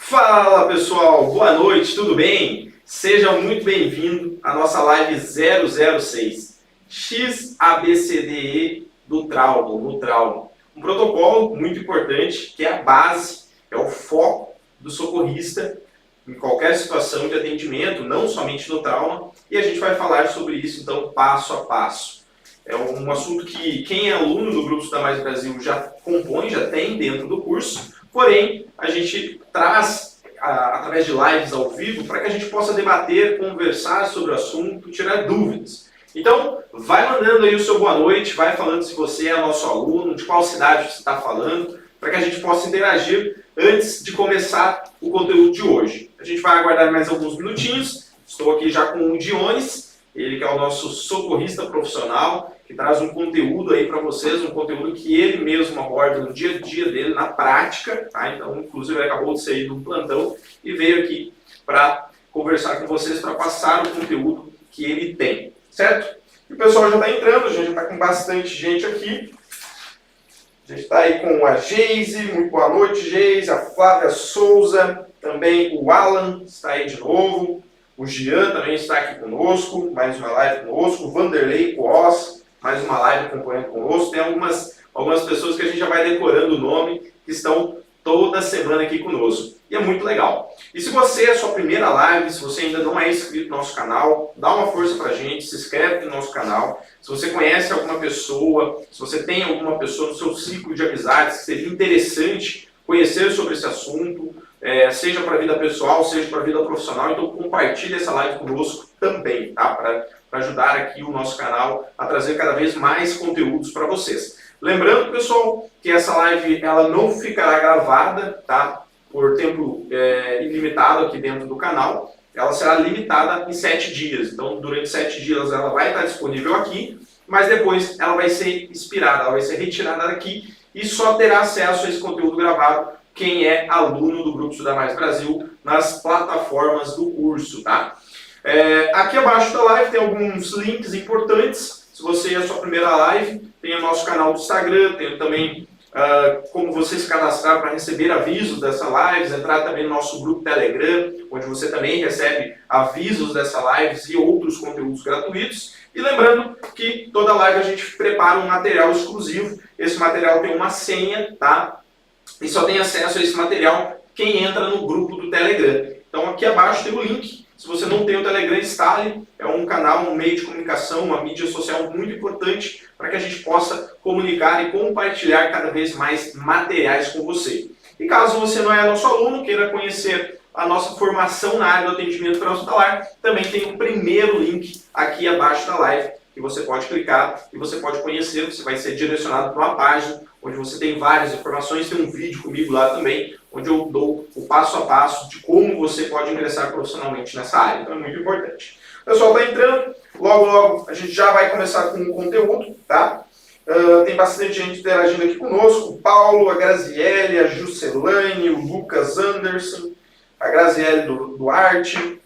Fala pessoal, boa noite, tudo bem? Seja muito bem-vindo à nossa live 006 XABCDE do trauma, no trauma. Um protocolo muito importante que é a base, é o foco do socorrista em qualquer situação de atendimento, não somente no trauma, e a gente vai falar sobre isso então passo a passo. É um assunto que quem é aluno do Grupo Estudar Mais Brasil já compõe, já tem dentro do curso, porém a gente traz através de lives ao vivo para que a gente possa debater, conversar sobre o assunto, tirar dúvidas. Então, vai mandando aí o seu boa noite, vai falando se você é nosso aluno, de qual cidade você está falando, para que a gente possa interagir antes de começar o conteúdo de hoje. A gente vai aguardar mais alguns minutinhos. Estou aqui já com o Dionis, ele que é o nosso socorrista profissional, que traz um conteúdo aí para vocês, um conteúdo que ele mesmo aborda no dia a dia dele, na prática, tá? Então, inclusive, ele acabou de sair do plantão e veio aqui para conversar com vocês, para passar o conteúdo que ele tem, certo? E o pessoal já está entrando, a gente já está com bastante gente aqui. A gente está aí com a Geise, muito boa noite, Geise, a Flávia Souza, também o Alan está aí de novo, o Gian também está aqui conosco, mais uma live conosco, o Vanderlei Coos, mais uma live acompanhando conosco. Tem algumas pessoas que a gente já vai decorando o nome, que estão toda semana aqui conosco. E é muito legal. E se você é a sua primeira live, se você ainda não é inscrito no nosso canal, dá uma força pra gente, se inscreve no nosso canal. Se você conhece alguma pessoa, se você tem alguma pessoa no seu ciclo de amizades que seria interessante conhecer sobre esse assunto, seja para a vida pessoal, seja para a vida profissional, então compartilhe essa live conosco também, tá? Para ajudar aqui o nosso canal a trazer cada vez mais conteúdos para vocês. Lembrando, pessoal, que essa live ela não ficará gravada, tá? Por tempo ilimitado aqui dentro do canal. Ela será limitada em 7 dias. Então, durante 7 dias ela vai estar disponível aqui, mas depois ela vai ser expirada, ela vai ser retirada daqui e só terá acesso a esse conteúdo gravado quem é aluno do Grupo Estudar Mais Brasil nas plataformas do curso, tá? Aqui abaixo da live tem alguns links importantes. Se você é a sua primeira live, tem o nosso canal do Instagram, tem também como você se cadastrar para receber avisos dessa live, entrar também no nosso grupo Telegram, onde você também recebe avisos dessa live e outros conteúdos gratuitos. E lembrando que toda live a gente prepara um material exclusivo. Esse material tem uma senha, tá? E só tem acesso a esse material quem entra no grupo do Telegram. Então aqui abaixo tem o link. Se você não tem o Telegram, instale. É um canal, um meio de comunicação, uma mídia social muito importante para que a gente possa comunicar e compartilhar cada vez mais materiais com você. E caso você não é nosso aluno, queira conhecer a nossa formação na área do atendimento pré-hospitalar, também tem o primeiro link aqui abaixo da live, que você pode clicar e você pode conhecer. Você vai ser direcionado para uma página onde você tem várias informações, tem um vídeo comigo lá também, onde eu dou o passo a passo de como você pode ingressar profissionalmente nessa área. Então é muito importante. O pessoal está entrando, logo a gente já vai começar com o conteúdo, tá? Tem bastante gente interagindo aqui conosco, o Paulo, a Graziele, a Juscelane, o Lucas Anderson, a Graziele do Duarte,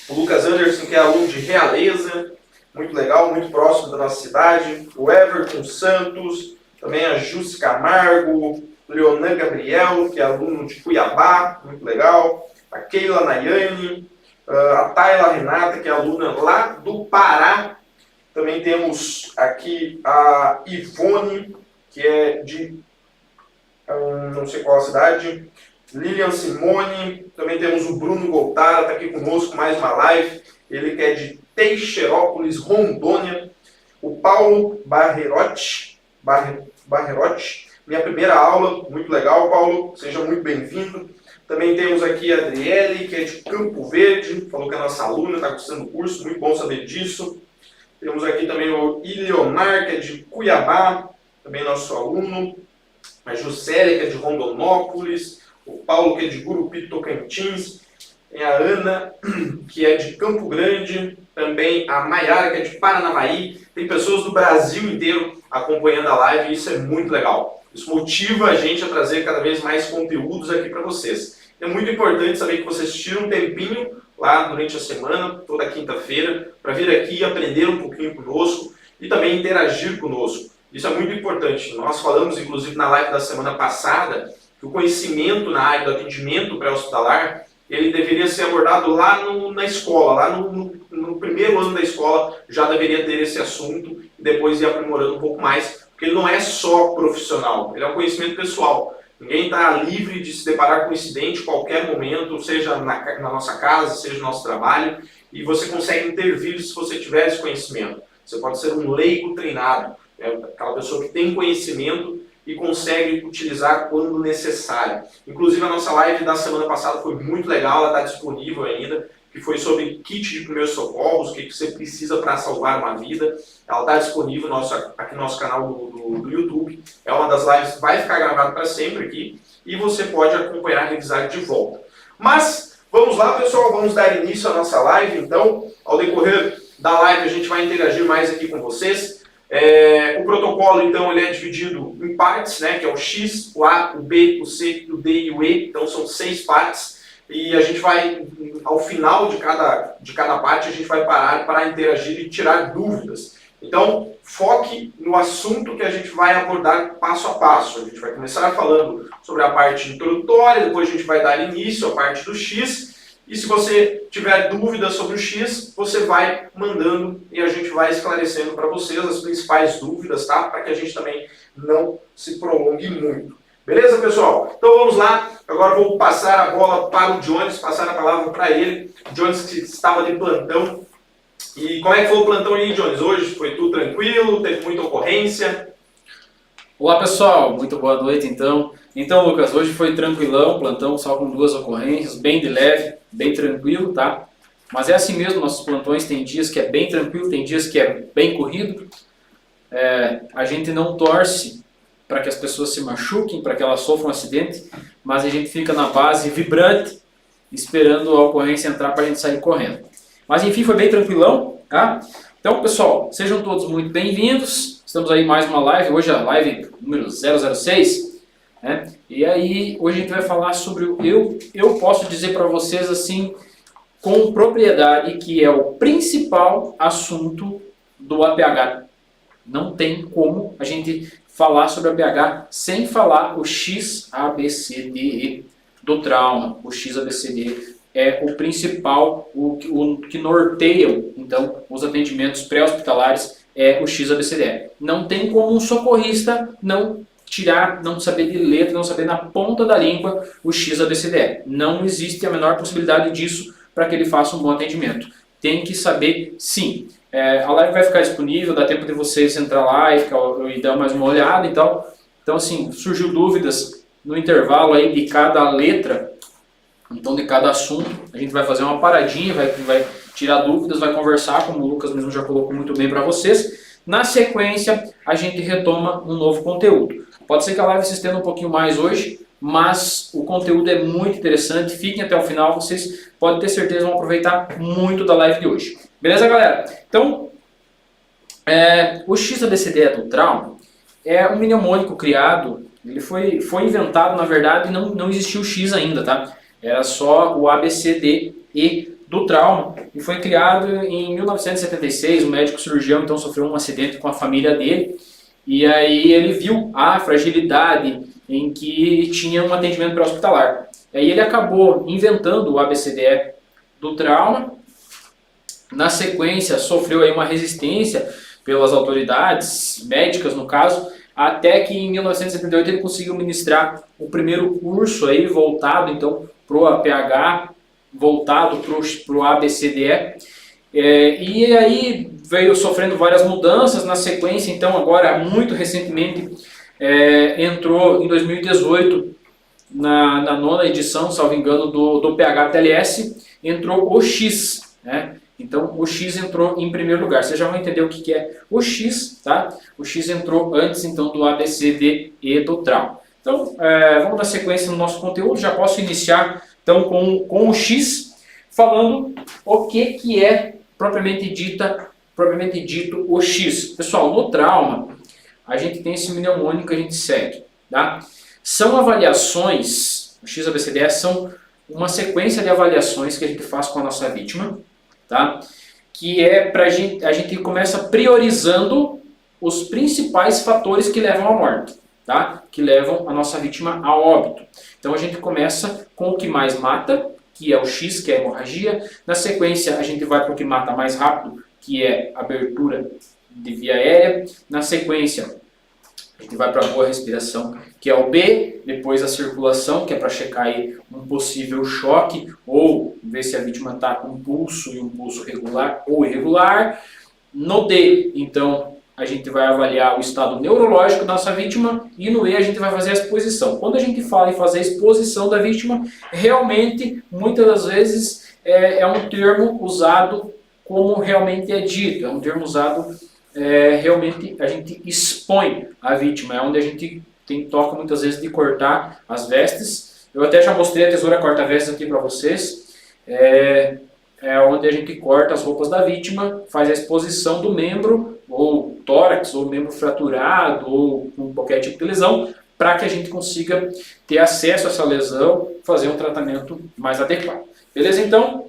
o Lucas Anderson, que é aluno de Realeza, muito legal, muito próximo da nossa cidade, o Everton Santos, também a Jussi Camargo, Leonan Gabriel, que é aluno de Cuiabá, muito legal, a Keila Nayane, a Tayla Renata, que é aluna lá do Pará. Também temos aqui a Ivone, que é de não sei qual a cidade, Lilian Simone. Também temos o Bruno Goltara, está aqui conosco, mais uma live, ele que é de Teixeirópolis, Rondônia. O Paulo Barrerotti, minha primeira aula, muito legal, Paulo, seja muito bem-vindo. Também temos aqui a Adriele, que é de Campo Verde, falou que é nossa aluna, está gostando do curso, muito bom saber disso. Temos aqui também o Ileomar, que é de Cuiabá, também nosso aluno. A Juscelia, que é de Rondonópolis. O Paulo, que é de Gurupi, Tocantins. Tem a Ana, que é de Campo Grande. Também a Maiara, que é de Paranavaí. Tem pessoas do Brasil inteiro acompanhando a live e isso é muito legal. Isso motiva a gente a trazer cada vez mais conteúdos aqui para vocês. É muito importante saber que vocês tiram um tempinho lá durante a semana, toda quinta-feira, para vir aqui aprender um pouquinho conosco e também interagir conosco. Isso é muito importante. Nós falamos, inclusive, na live da semana passada, que o conhecimento na área do atendimento pré-hospitalar, ele deveria ser abordado lá na escola, lá no primeiro ano da escola já deveria ter esse assunto e depois ir aprimorando um pouco mais, porque ele não é só profissional, ele é um conhecimento pessoal. Ninguém está livre de se deparar com um incidente em qualquer momento, seja na nossa casa, seja no nosso trabalho, e você consegue intervir se você tiver esse conhecimento. Você pode ser um leigo treinado, aquela pessoa que tem conhecimento e consegue utilizar quando necessário. Inclusive a nossa live da semana passada foi muito legal, ela está disponível ainda, que foi sobre kit de primeiros socorros, o que você precisa para salvar uma vida. Ela está disponível aqui no nosso canal do YouTube. É uma das lives que vai ficar gravada para sempre aqui e você pode acompanhar e revisar de volta. Mas vamos lá, pessoal, vamos dar início à nossa live. Então, ao decorrer da live, a gente vai interagir mais aqui com vocês. O protocolo, então, ele é dividido em partes, né, que é o X, o A, o B, o C, o D e o E. Então, são 6 partes. E a gente vai, ao final de cada parte, a gente vai parar para interagir e tirar dúvidas. Então, foque no assunto que a gente vai abordar passo a passo. A gente vai começar falando sobre a parte introdutória, depois a gente vai dar início à parte do X. E se você tiver dúvidas sobre o X, você vai mandando e a gente vai esclarecendo para vocês as principais dúvidas, tá? Para que a gente também não se prolongue muito. Beleza, pessoal? Então vamos lá. Agora vou passar a bola para o Jones, passar a palavra para ele. O Jones que estava de plantão. E como é que foi o plantão aí, Jones? Hoje foi tudo tranquilo? Teve muita ocorrência? Olá, pessoal. Muito boa noite, então. Então, Lucas, hoje foi tranquilão, plantão só com 2 ocorrências, bem de leve, bem tranquilo, tá? Mas é assim mesmo, nossos plantões tem dias que é bem tranquilo, tem dias que é bem corrido. A gente não torce para que as pessoas se machuquem, para que elas sofram um acidente, mas a gente fica na base vibrante, esperando a ocorrência entrar para a gente sair correndo. Mas enfim, foi bem tranquilão, tá? Então, pessoal, sejam todos muito bem-vindos. Estamos aí mais uma live, hoje é a live número 006, né? E aí, hoje a gente vai falar sobre o eu posso dizer para vocês assim, com propriedade, que é o principal assunto do APH. Não tem como a gente falar sobre APH sem falar o X, A, B, C, D, E do trauma. O X, A, B, C, D, E é o principal, o que norteia, então, os atendimentos pré-hospitalares é o X, A, B, C, D, E. Não tem como um socorrista não tirar, não saber de letra, não saber na ponta da língua o X, A, B, C, D, E. Não existe a menor possibilidade disso para que ele faça um bom atendimento. Tem que saber sim. A live vai ficar disponível, dá tempo de vocês entrar lá e dar mais uma olhada e tal. Então, assim, surgiu dúvidas no intervalo aí de cada letra, então de cada assunto. A gente vai fazer uma paradinha, vai tirar dúvidas, vai conversar, como o Lucas mesmo já colocou muito bem para vocês. Na sequência, a gente retoma um novo conteúdo. Pode ser que a live se estenda um pouquinho mais hoje, mas o conteúdo é muito interessante. Fiquem até o final, vocês podem ter certeza vão aproveitar muito da live de hoje. Beleza, galera? Então, o X-ABCDE do trauma é um mnemônico criado, ele foi inventado, na verdade, e não existia o X ainda, tá? Era só o ABCDE do trauma, e foi criado em 1976, um médico cirurgião, então, sofreu um acidente com a família dele, e aí ele viu a fragilidade em que tinha um atendimento pré-hospitalar. Aí ele acabou inventando o ABCDE do trauma. Na sequência, sofreu aí uma resistência pelas autoridades médicas, no caso, até que em 1978 ele conseguiu ministrar o primeiro curso aí voltado então para o APH, voltado para o ABCDE. E aí veio sofrendo várias mudanças na sequência, então agora muito recentemente entrou em 2018 na 9ª edição, salvo engano, do PH-TLS, entrou o X, né? Então o X entrou em primeiro lugar. Vocês já vão entender o que é o X, tá? O X entrou antes então do ABCDE do trauma. Então vamos dar sequência no nosso conteúdo. Já posso iniciar então com o X, falando o que é propriamente dito o X. Pessoal, no trauma a gente tem esse mnemônico que a gente segue, tá? São avaliações, o X-ABCDE são uma sequência de avaliações que a gente faz com a nossa vítima, tá? Que é a gente começa priorizando os principais fatores que levam à morte, tá? Que levam a nossa vítima a óbito. Então a gente começa com o que mais mata, que é o X, que é a hemorragia. Na sequência a gente vai para o que mata mais rápido, que é a abertura de via aérea. Na sequência a gente vai para a boa respiração, que é o B, depois a circulação, que é para checar aí um possível choque, ou ver se a vítima está com um pulso e um pulso regular ou irregular. No D, então, a gente vai avaliar o estado neurológico da nossa vítima, e no E a gente vai fazer a exposição. Quando a gente fala em fazer a exposição da vítima, realmente, muitas das vezes, é um termo usado como realmente é dito, é um termo usado, realmente a gente expõe a vítima, é onde a gente toca muitas vezes de cortar as vestes. Eu até já mostrei a tesoura corta-vestes aqui para vocês, onde a gente corta as roupas da vítima, faz a exposição do membro, ou tórax, ou membro fraturado, ou com qualquer tipo de lesão, para que a gente consiga ter acesso a essa lesão, fazer um tratamento mais adequado. Beleza? Então,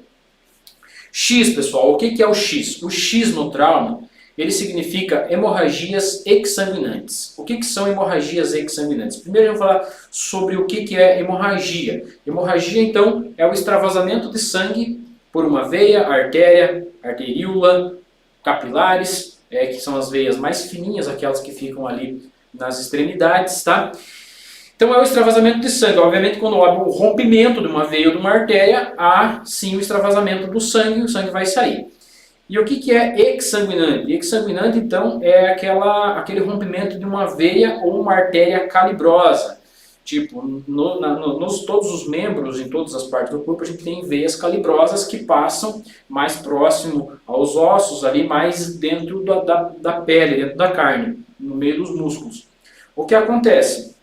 X, pessoal, o que é o X? O X no trauma, ele significa hemorragias exsanguinantes. O que são hemorragias exsanguinantes? Primeiro eu vou falar sobre o que é hemorragia. Hemorragia, então, é o extravasamento de sangue por uma veia, artéria, arteríola, capilares, que são as veias mais fininhas, aquelas que ficam ali nas extremidades, tá? Então é o extravasamento de sangue. Obviamente, quando há o rompimento de uma veia ou de uma artéria, há sim o extravasamento do sangue, o sangue vai sair. E o que é exsanguinante? Exsanguinante, então, é aquele rompimento de uma veia ou uma artéria calibrosa. Tipo, todos os membros, em todas as partes do corpo, a gente tem veias calibrosas que passam mais próximo aos ossos, ali mais dentro da pele, dentro da carne, no meio dos músculos. O que acontece?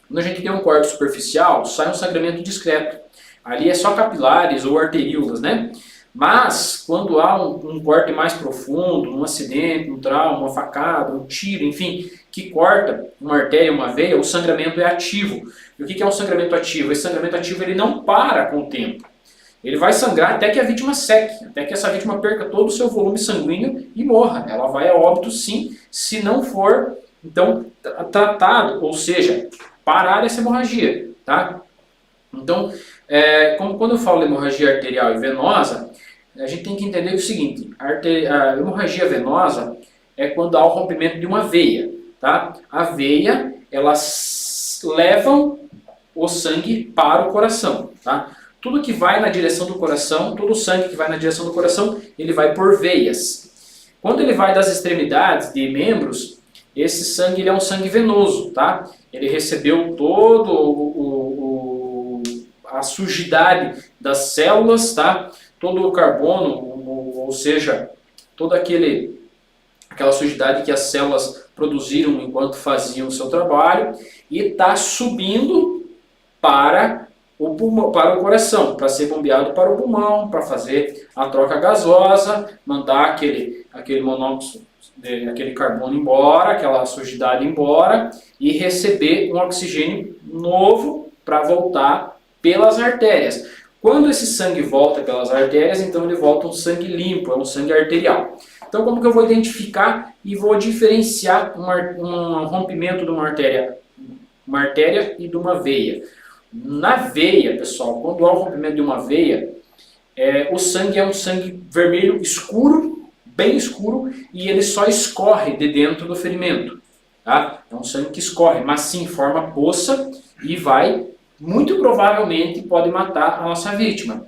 Quando a gente tem um corte superficial, sai um sangramento discreto. Ali é só capilares ou arteríolas, né? Mas, quando há um corte mais profundo, um acidente, um trauma, uma facada, um tiro, enfim, que corta uma artéria, uma veia, o sangramento é ativo. E o que é um sangramento ativo? Esse sangramento ativo ele não para com o tempo. Ele vai sangrar até que a vítima seque, até que essa vítima perca todo o seu volume sanguíneo e morra. Ela vai a óbito sim, se não for, então, tratado, ou seja, parar essa hemorragia, tá? Então, quando eu falo de hemorragia arterial e venosa, a gente tem que entender o seguinte: a hemorragia venosa é quando há o rompimento de uma veia, tá? A veia, elas levam o sangue para o coração, tá? Tudo que vai na direção do coração, todo o sangue que vai na direção do coração, ele vai por veias. Quando ele vai das extremidades de membros, esse sangue ele é um sangue venoso, tá? Ele recebeu a sujidade das células, tá? Todo o carbono, ou seja, toda aquela sujidade que as células produziram enquanto faziam o seu trabalho, e está subindo para o pulmão, para o coração, para ser bombeado para o pulmão, para fazer a troca gasosa, mandar aquele monóxido, aquele carbono embora, aquela sujidade embora, e receber um oxigênio novo para voltar pelas artérias. Quando esse sangue volta pelas artérias, então ele volta um sangue limpo, é um sangue arterial. Então como que eu vou identificar e vou diferenciar um rompimento de uma artéria e de uma veia? Na veia, pessoal, quando há o rompimento de uma veia, o sangue é um sangue vermelho escuro, bem escuro, e ele só escorre de dentro do ferimento. Tá? É um sangue que escorre, mas sim forma poça e vai, muito provavelmente, pode matar a nossa vítima.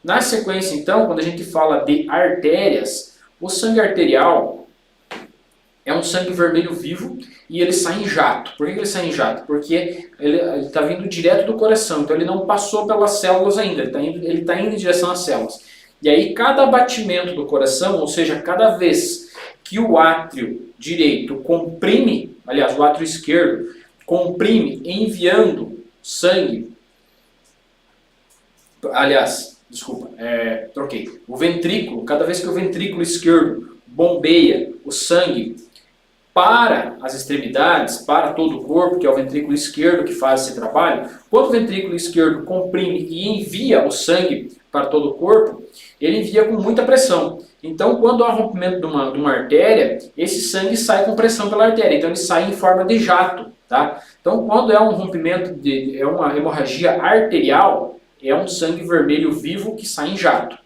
Na sequência, então, quando a gente fala de artérias, o sangue arterial é um sangue vermelho vivo e ele sai em jato. Por que ele sai em jato? Porque ele está vindo direto do coração, então ele não passou pelas células ainda, ele está indo em direção às células. E aí cada batimento do coração, ou seja, cada vez que o átrio direito comprime, aliás, o átrio esquerdo comprime enviando sangue, troquei, o ventrículo, cada vez que o ventrículo esquerdo bombeia o sangue para as extremidades, para todo o corpo, que é o ventrículo esquerdo que faz esse trabalho, quando o ventrículo esquerdo comprime e envia o sangue para todo o corpo, ele envia com muita pressão. Então, quando há rompimento de uma artéria, esse sangue sai com pressão pela artéria, então ele sai em forma de jato. tá? Então, quando é um rompimento, é uma hemorragia arterial, é um sangue vermelho vivo que sai em jato.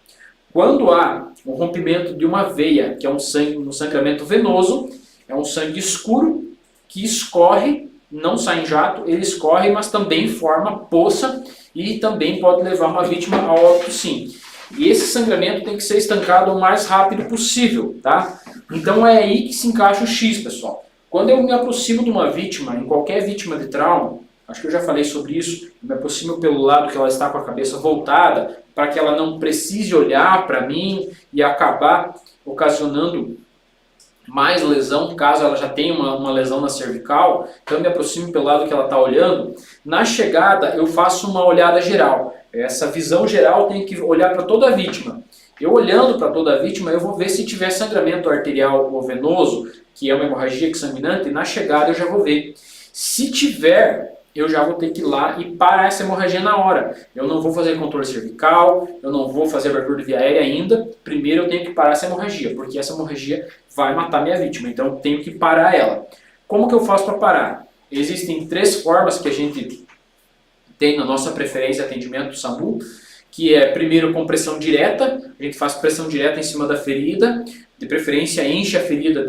Quando há um rompimento de uma veia, que é um sangramento venoso, é um sangue escuro que escorre, não sai em jato, ele escorre, mas também forma poça e também pode levar uma vítima a óbito, sim. E esse sangramento tem que ser estancado o mais rápido possível, tá? Então é aí que se encaixa o X, pessoal. Quando eu me aproximo de uma vítima, em qualquer vítima de trauma, acho que eu já falei sobre isso, eu me aproximo pelo lado que ela está com a cabeça voltada, para que ela não precise olhar para mim e acabar ocasionando mais lesão, caso ela já tenha uma lesão na cervical. Então eu me aproximo pelo lado que ela está olhando. Na chegada eu faço uma olhada geral. Essa visão geral tem que olhar para toda a vítima. Eu olhando para toda a vítima, eu vou ver se tiver sangramento arterial ou venoso, que é uma hemorragia sanguinante, e na chegada eu já vou ver. Se tiver, eu já vou ter que ir lá e parar essa hemorragia na hora. Eu não vou fazer controle cervical, eu não vou fazer abertura de via aérea ainda. Primeiro eu tenho que parar essa hemorragia, porque essa hemorragia vai matar minha vítima, então eu tenho que parar ela. Como que eu faço para parar? Existem 3 formas que a gente tem na nossa preferência de atendimento do SAMU, que é primeiro com pressão direta, a gente faz pressão direta em cima da ferida, de preferência enche a ferida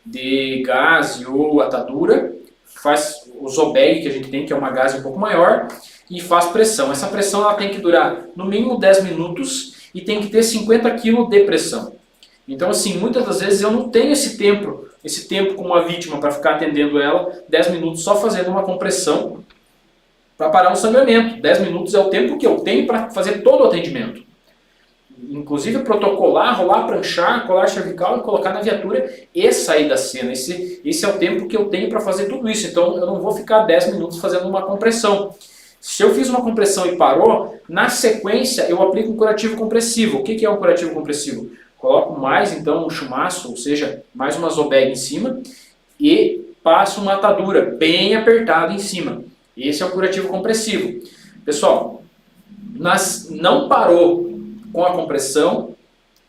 de gaze ou atadura, faz o Zobeg que a gente tem, que é uma gaze um pouco maior, e faz pressão. Essa pressão ela tem que durar no mínimo 10 minutos e tem que ter 50 kg de pressão. Então assim, muitas das vezes eu não tenho esse tempo com uma vítima para ficar atendendo ela 10 minutos só fazendo uma compressão para parar um sangramento. 10 minutos é o tempo que eu tenho para fazer todo o atendimento. Inclusive protocolar, rolar, pranchar, colar cervical e colocar na viatura e sair da cena. Esse é o tempo que eu tenho para fazer tudo isso. Então eu não vou ficar 10 minutos fazendo uma compressão. Se eu fiz uma compressão e parou, na sequência eu aplico um curativo compressivo. O que é um curativo compressivo? Coloco mais então um chumaço, ou seja, mais uma Zobeg em cima e passo uma atadura bem apertada em cima. Esse é o curativo compressivo. Pessoal, não parou com a compressão,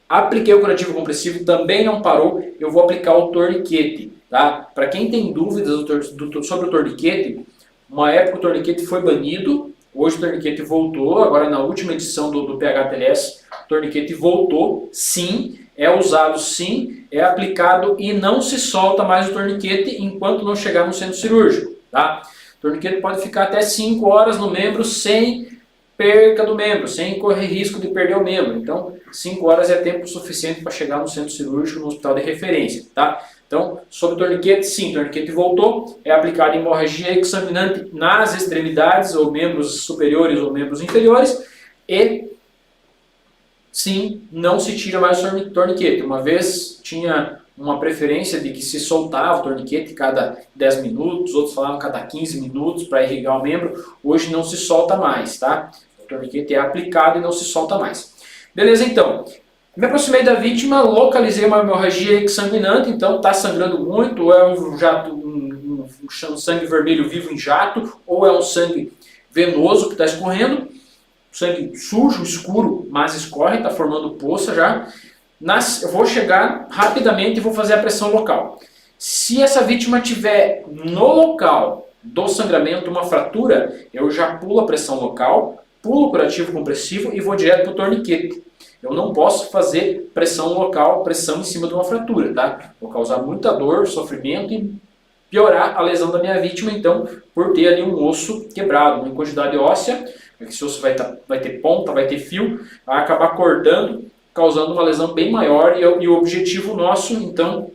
apliquei o curativo compressivo, também não parou, eu vou aplicar o torniquete. Tá? Para quem tem dúvidas sobre o torniquete, uma época o torniquete foi banido, hoje o torniquete voltou, agora na última edição do PHTLS, o torniquete voltou, sim, é usado sim, é aplicado e não se solta mais o torniquete enquanto não chegar no centro cirúrgico. Tá? O torniquete pode ficar até 5 horas no membro sem perca do membro, sem correr risco de perder o membro. Então, 5 horas é tempo suficiente para chegar no centro cirúrgico, no hospital de referência. Tá? Então, sobre o torniquete, sim, o torniquete voltou, é aplicado em hemorragia exsanguinante nas extremidades, ou membros superiores ou membros inferiores, e sim, não se tira mais o torniquete. Uma vez tinha uma preferência de que se soltava o torniquete cada 10 minutos, outros falavam cada 15 minutos para irrigar o membro. Hoje não se solta mais, tá? O torniquete é aplicado e não se solta mais. Beleza, então. Me aproximei da vítima, localizei uma hemorragia exsanguinante, então está sangrando muito, ou é um sangue vermelho vivo em jato, ou é um sangue venoso que está escorrendo, sangue sujo, escuro, mas escorre, está formando poça já. Eu vou chegar rapidamente e vou fazer a pressão local. Se essa vítima tiver no local do sangramento uma fratura, eu já pulo a pressão local, pulo o curativo compressivo e vou direto para o torniquete. Eu não posso fazer pressão local, pressão em cima de uma fratura, tá? Vou causar muita dor, sofrimento e piorar a lesão da minha vítima, então, por ter ali um osso quebrado, uma incontinuidade óssea, esse osso vai ter ponta, vai ter fio, vai acabar cortando, causando uma lesão bem maior, e o objetivo nosso, então,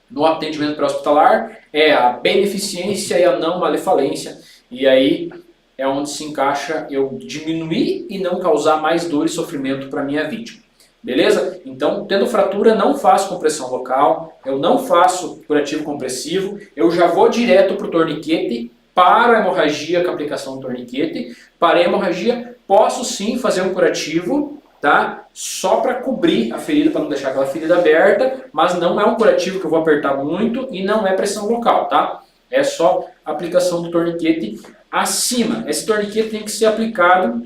no atendimento pré-hospitalar é a beneficência e a não malefalência, e aí é onde se encaixa eu diminuir e não causar mais dor e sofrimento para a minha vítima. Beleza? Então, tendo fratura, não faço compressão local, eu não faço curativo compressivo, eu já vou direto para o torniquete, para a hemorragia com a aplicação do torniquete. Para a hemorragia, posso sim fazer um curativo, tá? Só para cobrir a ferida, para não deixar aquela ferida aberta, mas não é um curativo que eu vou apertar muito e não é pressão local, tá? É só aplicação do torniquete acima. Esse torniquete tem que ser aplicado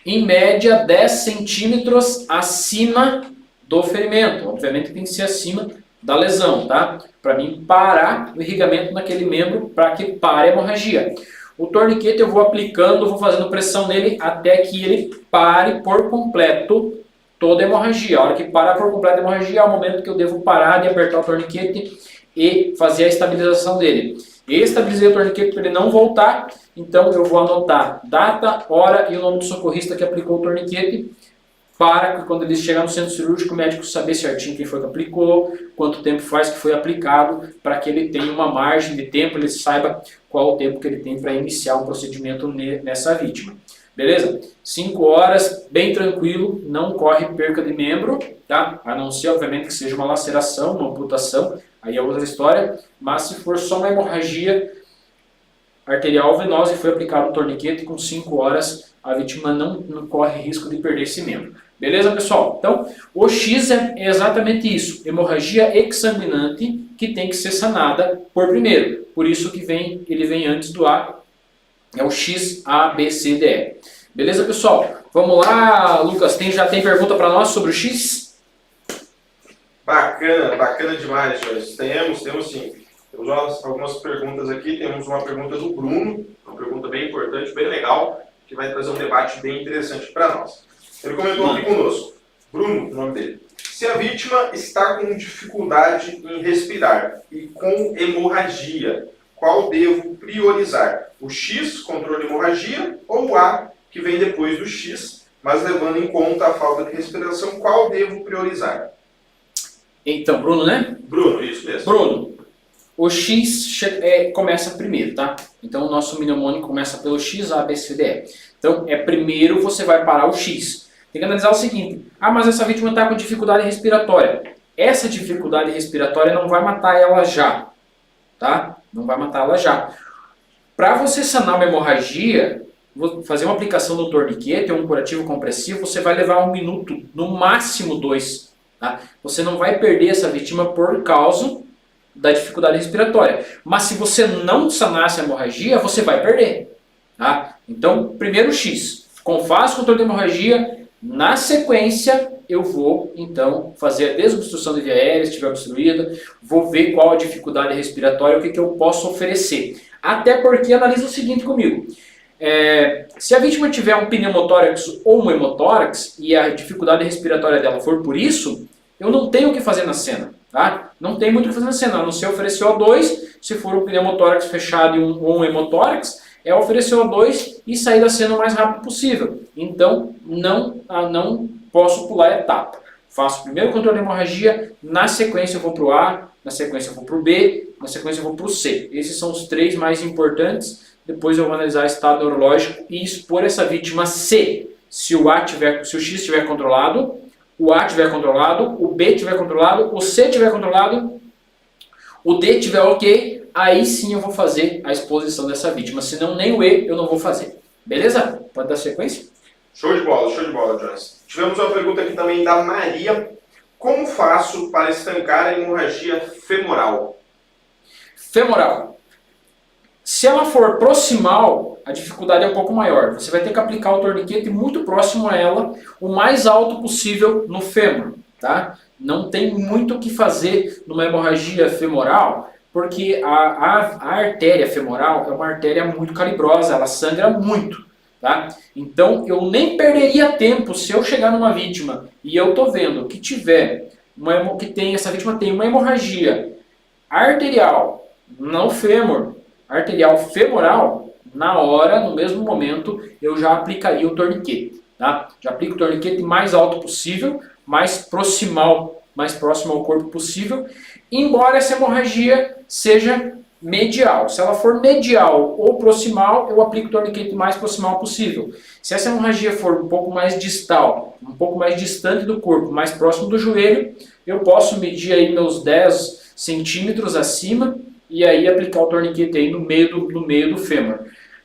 em média 10 centímetros acima do ferimento. Obviamente tem que ser acima da lesão, tá? Para mim parar o irrigamento naquele membro para que pare a hemorragia. O torniquete eu vou aplicando, vou fazendo pressão nele até que ele pare por completo toda a hemorragia. A hora que parar por completo a hemorragia é o momento que eu devo parar de apertar o torniquete e fazer a estabilização dele. Estabilizei o torniquete para ele não voltar, então eu vou anotar data, hora e o nome do socorrista que aplicou o torniquete, para que quando ele chegar no centro cirúrgico o médico saber certinho quem foi que aplicou, quanto tempo faz que foi aplicado, para que ele tenha uma margem de tempo, ele saiba qual o tempo que ele tem para iniciar um procedimento nessa vítima. Beleza? 5 horas, bem tranquilo, não corre perca de membro, tá? A não ser, obviamente, que seja uma laceração, uma amputação, aí é outra história, mas se for só uma hemorragia arterial venosa e foi aplicado um torniquete, com 5 horas a vítima não corre risco de perder esse membro. Beleza, pessoal? Então, o X é exatamente isso, hemorragia exsanguinante que tem que ser sanada por primeiro. Por isso que ele vem antes do A, é o X, A, B, C, D, E. Beleza, pessoal? Vamos lá, Lucas, já tem pergunta para nós sobre o X? Bacana, bacana demais, Joyce. Temos sim. Temos algumas perguntas aqui, temos uma pergunta do Bruno, uma pergunta bem importante, bem legal, que vai trazer um debate bem interessante para nós. Ele comentou aqui conosco, Bruno, o nome dele. Se a vítima está com dificuldade em respirar e com hemorragia, qual devo priorizar? O X, controle de hemorragia, ou o A, que vem depois do X, mas levando em conta a falta de respiração, qual devo priorizar? Então, Bruno, né? Bruno, isso mesmo. Bruno, o X começa primeiro, tá? Então, o nosso mnemônico começa pelo X, A, B, C, D, E. Então, primeiro você vai parar o X. Tem que analisar o seguinte, mas essa vítima está com dificuldade respiratória. Essa dificuldade respiratória não vai matar ela já, tá? Não vai matar ela já. Para você sanar uma hemorragia, fazer uma aplicação do torniquete ou um curativo compressivo, você vai levar 1 minuto, no máximo 2. Tá? Você não vai perder essa vítima por causa da dificuldade respiratória. Mas se você não sanar essa hemorragia, você vai perder. Tá? Então, primeiro o X. Faz controle de hemorragia. Na sequência, eu vou, então, fazer a desobstrução de via aérea, se estiver obstruída. Vou ver qual a dificuldade respiratória, o que eu posso oferecer. Até porque, analisa o seguinte comigo. Se a vítima tiver um pneumotórax ou um hemotórax, e a dificuldade respiratória dela for por isso, eu não tenho o que fazer na cena. Tá? Não tem muito o que fazer na cena, a não ser oferecer O2, se for um pneumotórax fechado ou um hemotórax, oferecer O2 e sair da cena o mais rápido possível. Então, não posso pular a etapa. Faço primeiro o controle de hemorragia, na sequência eu vou para o A, na sequência eu vou para o B, na sequência eu vou para o C. Esses são os 3 mais importantes. Depois eu vou analisar o estado neurológico e expor essa vítima C. Se o X estiver controlado, o A estiver controlado, o B estiver controlado, o C estiver controlado, o D estiver ok, aí sim eu vou fazer a exposição dessa vítima. Senão nem o E eu não vou fazer. Beleza? Pode dar sequência? Show de bola, Joyce. Tivemos uma pergunta aqui também da Maria. Como faço para estancar a hemorragia femoral? Femoral. Se ela for proximal, a dificuldade é um pouco maior. Você vai ter que aplicar o torniquete muito próximo a ela, o mais alto possível no fêmur. Tá? Não tem muito o que fazer numa hemorragia femoral, porque a artéria femoral é uma artéria muito calibrosa, ela sangra muito. Tá? Então, eu nem perderia tempo se eu chegar numa vítima e eu estou vendo que essa vítima tem uma hemorragia arterial no fêmur, arterial femoral, na hora, no mesmo momento, eu já aplicaria o torniquete. Tá? Já aplico o torniquete mais alto possível, mais próximo ao corpo possível, embora essa hemorragia seja medial. Se ela for medial ou proximal, eu aplico o torniquete mais proximal possível. Se essa hemorragia for um pouco mais distal, um pouco mais distante do corpo, mais próximo do joelho, eu posso medir aí meus 10 centímetros acima e aí aplicar o torniquete aí no meio do fêmur.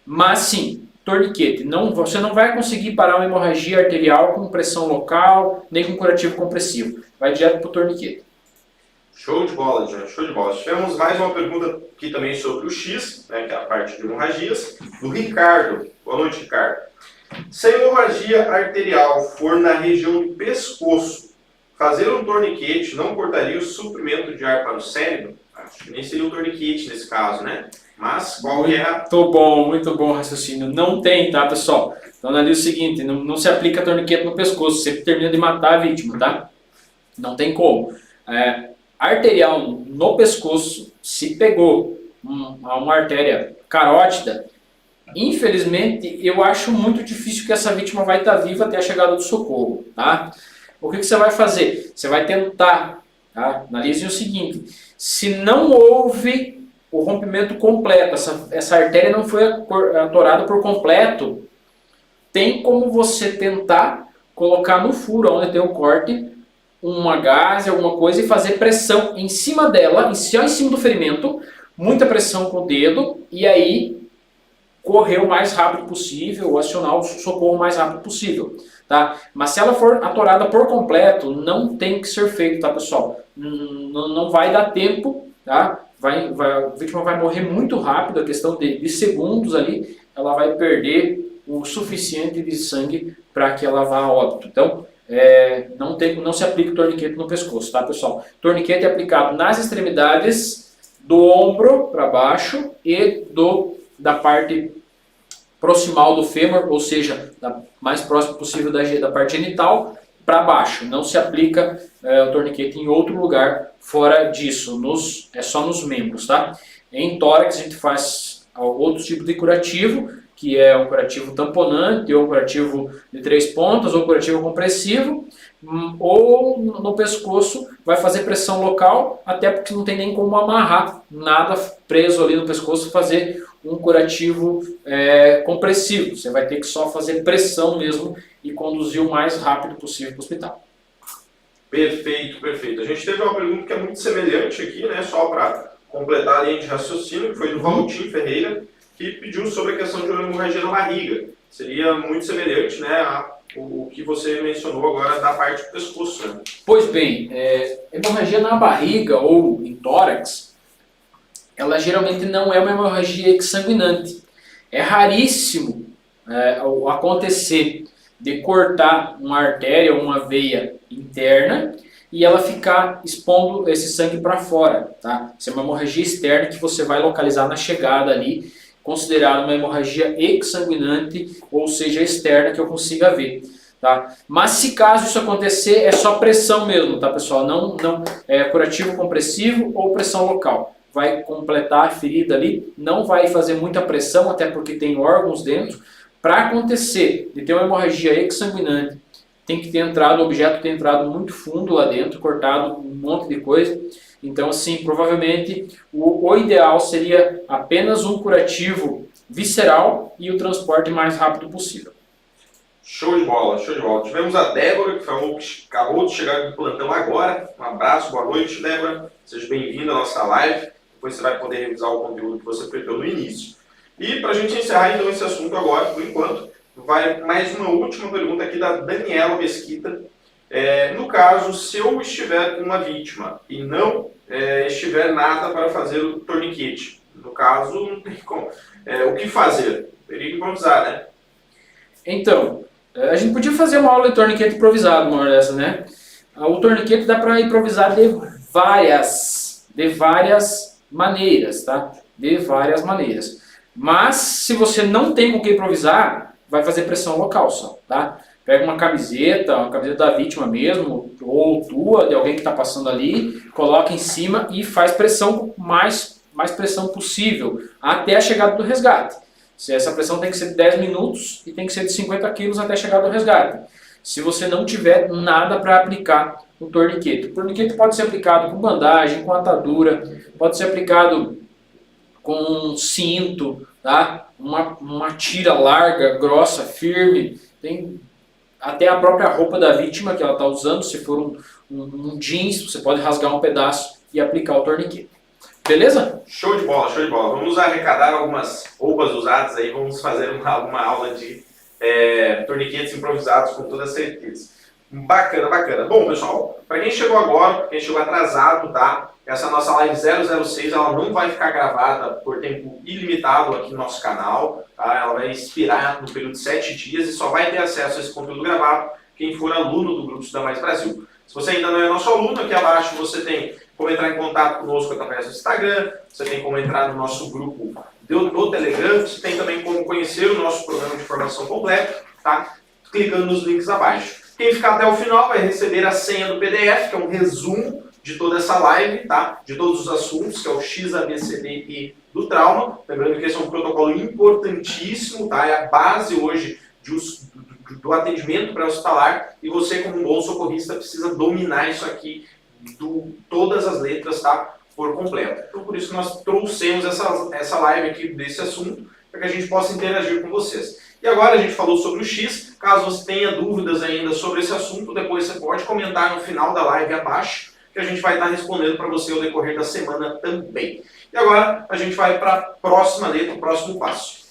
Mas sim, torniquete. Você não vai conseguir parar uma hemorragia arterial com pressão local, nem com curativo compressivo. Vai direto para o torniquete. Show de bola, Joyce, show de bola. Tivemos mais uma pergunta aqui também sobre o X, né, que é a parte de hemorragias, do Ricardo. Boa noite, Ricardo. Se a hemorragia arterial for na região do pescoço, Fazer um torniquete não cortaria o suprimento de ar para o cérebro? Acho que nem seria um torniquete nesse caso, né? Mas qual que é a... Muito bom o raciocínio. Não tem, tá, pessoal? Então, analisa o seguinte, não se aplica torniquete no pescoço, sempre termina de matar a vítima, tá? Não tem como. Arterial no pescoço, se pegou uma artéria carótida, infelizmente, eu acho muito difícil que essa vítima vai estar viva até a chegada do socorro, tá? O que você vai fazer? Você vai tentar, tá? Analise o seguinte, se não houve o rompimento completo, essa artéria não foi atorada por completo, tem como você tentar colocar no furo onde tem o corte uma gaze, alguma coisa e fazer pressão em cima dela, só em cima do ferimento, muita pressão com o dedo e aí correr o mais rápido possível, ou acionar o socorro o mais rápido possível, tá? Mas se ela for atorada por completo, não tem que ser feito, tá, pessoal? Não vai dar tempo, tá? A vítima vai morrer muito rápido, a questão de segundos ali, ela vai perder o suficiente de sangue para que ela vá a óbito. Então, não se aplica o torniquete no pescoço, tá, pessoal? Torniquete é aplicado nas extremidades do ombro para baixo e da parte proximal do fêmur, ou seja, mais próximo possível da parte genital, para baixo. Não se aplica o torniquete em outro lugar fora disso, é só nos membros, tá? Em tórax a gente faz outro tipo de curativo, que é um curativo tamponante, ou um curativo de 3 pontas, ou um curativo compressivo, ou no pescoço vai fazer pressão local, até porque não tem nem como amarrar nada preso ali no pescoço, fazer um curativo compressivo. Você vai ter que só fazer pressão mesmo e conduzir o mais rápido possível para o hospital. Perfeito, perfeito. A gente teve uma pergunta que é muito semelhante aqui, né? Só para completar a linha de raciocínio, que foi do Valtim Ferreira, que pediu sobre a questão de uma hemorragia na barriga. Seria muito semelhante, né, o que você mencionou agora da parte do pescoço, né? Pois bem, hemorragia na barriga ou em tórax, ela geralmente não é uma hemorragia exsanguinante. É raríssimo acontecer de cortar uma artéria ou uma veia interna e ela ficar expondo esse sangue para fora, tá? Isso é uma hemorragia externa que você vai localizar na chegada ali, considerada uma hemorragia exsanguinante, ou seja, externa, que eu consiga ver, tá? Mas se caso isso acontecer, é só pressão mesmo, tá, pessoal? Não é curativo compressivo ou pressão local. Vai completar a ferida ali, não vai fazer muita pressão, até porque tem órgãos dentro. Para acontecer de ter uma hemorragia exsanguinante, tem que ter entrado, o objeto ter entrado muito fundo lá dentro, cortado um monte de coisa. Então, assim, provavelmente o ideal seria apenas um curativo visceral e o transporte mais rápido possível. Show de bola, show de bola. Tivemos a Débora, que falou que acabou de chegar do plantão agora. Um abraço, boa noite, Débora. Seja bem-vinda à nossa live. Depois você vai poder revisar o conteúdo que você perdeu no início. E para a gente encerrar então esse assunto agora, por enquanto, vai mais uma última pergunta aqui da Daniela Mesquita. No caso, se eu estiver com uma vítima e não estiver nada para fazer o torniquete, no caso, não tem como. O que fazer? Teria que improvisar, né? Então, a gente podia fazer uma aula de torniquete improvisado, uma hora dessa, né? O torniquete dá para improvisar de várias maneiras, tá? De várias maneiras. Mas, se você não tem com o que improvisar, vai fazer pressão local só, tá? Pega uma camiseta da vítima mesmo, ou tua, de alguém que está passando ali, coloca em cima e faz pressão, mais pressão possível, até a chegada do resgate. Essa pressão tem que ser de 10 minutos e tem que ser de 50 quilos até a chegada do resgate. Se você não tiver nada para aplicar no torniquete. O torniquete pode ser aplicado com bandagem, com atadura, pode ser aplicado com um cinto, tá? Uma tira larga, grossa, firme. Tem até a própria roupa da vítima que ela está usando, se for um jeans, você pode rasgar um pedaço e aplicar o torniquete. Beleza? Show de bola, show de bola. Vamos arrecadar algumas roupas usadas aí, vamos fazer uma aula de torniquetes improvisados com toda certeza. Bacana, bacana. Bom, pessoal, para quem chegou agora, para quem chegou atrasado, tá? Essa nossa live 006, ela não vai ficar gravada por tempo ilimitado aqui no nosso canal, tá? Ela vai expirar no período de 7 dias e só vai ter acesso a esse conteúdo gravado quem for aluno do Grupo Estuda Mais Brasil. Se você ainda não é nosso aluno, aqui abaixo você tem como entrar em contato conosco através do Instagram, você tem como entrar no nosso grupo do Telegram, você tem também como conhecer o nosso programa de formação completo, tá? Clicando nos links abaixo. Quem ficar até o final vai receber a senha do PDF, que é um resumo de toda essa live, tá? De todos os assuntos, que é o XABCDE do trauma. Lembrando que esse é um protocolo importantíssimo, tá? É a base hoje do atendimento pré-hospitalar, e você, como um bom socorrista, precisa dominar isso aqui, todas as letras, tá? Por completo. Então, por isso nós trouxemos essa live aqui desse assunto, para que a gente possa interagir com vocês. E agora a gente falou sobre o X. Caso você tenha dúvidas ainda sobre esse assunto, depois você pode comentar no final da live abaixo, que a gente vai estar respondendo para você ao decorrer da semana também. E agora a gente vai para a próxima letra, o próximo passo.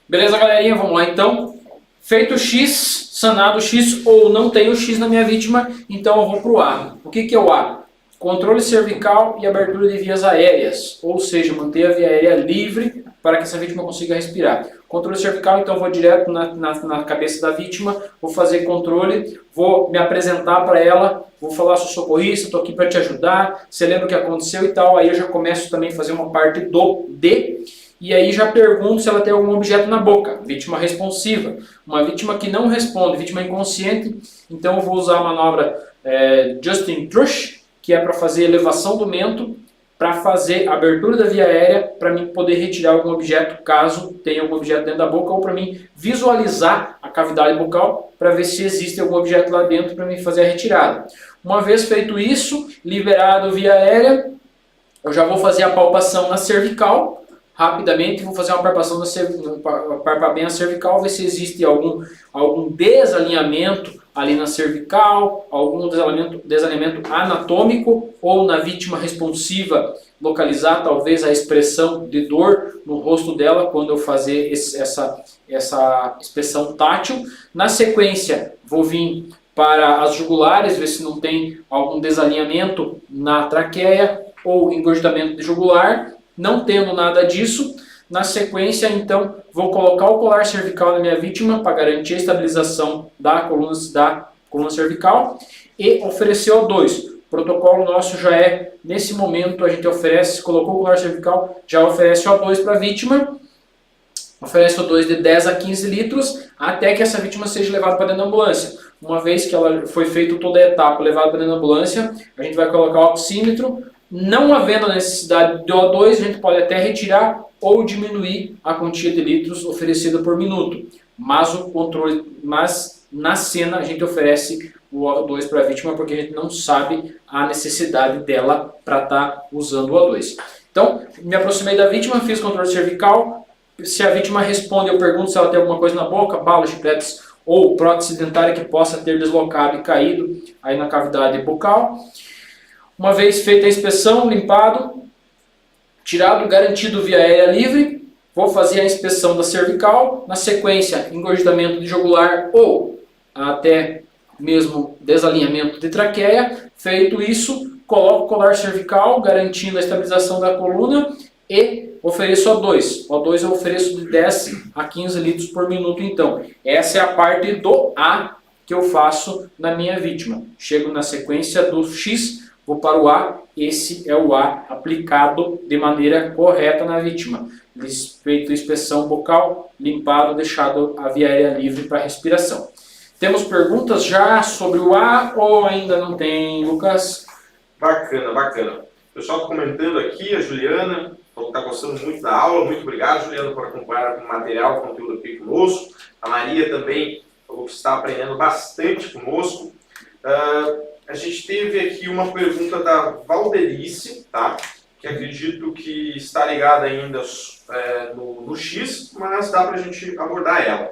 Beleza, galerinha? Vamos lá então. Feito o X, sanado o X, ou não tenho o X na minha vítima, então eu vou para o A. O que é o A? Controle cervical e abertura de vias aéreas, ou seja, manter a via aérea livre para que essa vítima consiga respirar. Controle cervical, então eu vou direto na cabeça da vítima, vou fazer controle, vou me apresentar para ela, vou falar, sou socorrista, estou aqui para te ajudar, você lembra o que aconteceu e tal, aí eu já começo também a fazer uma parte do D, e aí já pergunto se ela tem algum objeto na boca. Vítima responsiva. Uma vítima que não responde, vítima inconsciente, então eu vou usar a manobra Justin Trush, que é para fazer elevação do mento, para fazer abertura da via aérea, para mim poder retirar algum objeto, caso tenha algum objeto dentro da boca, ou para mim visualizar a cavidade bucal, para ver se existe algum objeto lá dentro, para mim fazer a retirada. Uma vez feito isso, liberado a via aérea, eu já vou fazer a palpação na cervical, rapidamente, vou fazer uma palpação palpar bem a cervical, ver se existe algum desalinhamento ali na cervical, algum desalinhamento anatômico, ou na vítima responsiva, localizar talvez a expressão de dor no rosto dela quando eu fazer essa inspeção tátil. Na sequência, vou vir para as jugulares, ver se não tem algum desalinhamento na traqueia ou engordamento de jugular. Não tendo nada disso, na sequência, então, vou colocar o colar cervical na minha vítima para garantir a estabilização da coluna cervical e oferecer O2. O protocolo nosso já é, nesse momento, a gente oferece, colocou o colar cervical, já oferece O2 para a vítima, oferece O2 de 10 a 15 litros, até que essa vítima seja levada para dentro da ambulância. Uma vez que ela foi feita toda a etapa, levada para dentro da ambulância, a gente vai colocar o oxímetro. Não havendo a necessidade de O2, a gente pode até retirar ou diminuir a quantia de litros oferecida por minuto. Mas na cena a gente oferece o O2 para a vítima, porque a gente não sabe a necessidade dela para estar usando o O2. Então, me aproximei da vítima, fiz controle cervical. Se a vítima responde, eu pergunto se ela tem alguma coisa na boca, balas, chicletes ou prótese dentária que possa ter deslocado e caído aí na cavidade bucal. Uma vez feita a inspeção, limpado, tirado, garantido via aérea livre, vou fazer a inspeção da cervical, na sequência engordamento de jugular ou até mesmo desalinhamento de traqueia. Feito isso, coloco o colar cervical, garantindo a estabilização da coluna e ofereço O2. O2 eu ofereço de 10 a 15 litros por minuto então. Essa é a parte do A que eu faço na minha vítima. Chego na sequência do X, vou para o A, esse é o A aplicado de maneira correta na vítima. Feito inspeção bucal, limpado, deixado a via aérea livre para respiração. Temos perguntas já sobre o A ou ainda não tem, Lucas? Bacana, bacana. O pessoal comentando aqui, a Juliana, está gostando muito da aula. Muito obrigado, Juliana, por acompanhar o material, o conteúdo aqui conosco. A Maria também falou que está aprendendo bastante conosco. A gente teve aqui uma pergunta da Valdelice, tá? Que acredito que está ligada ainda no X, mas dá para a gente abordar ela.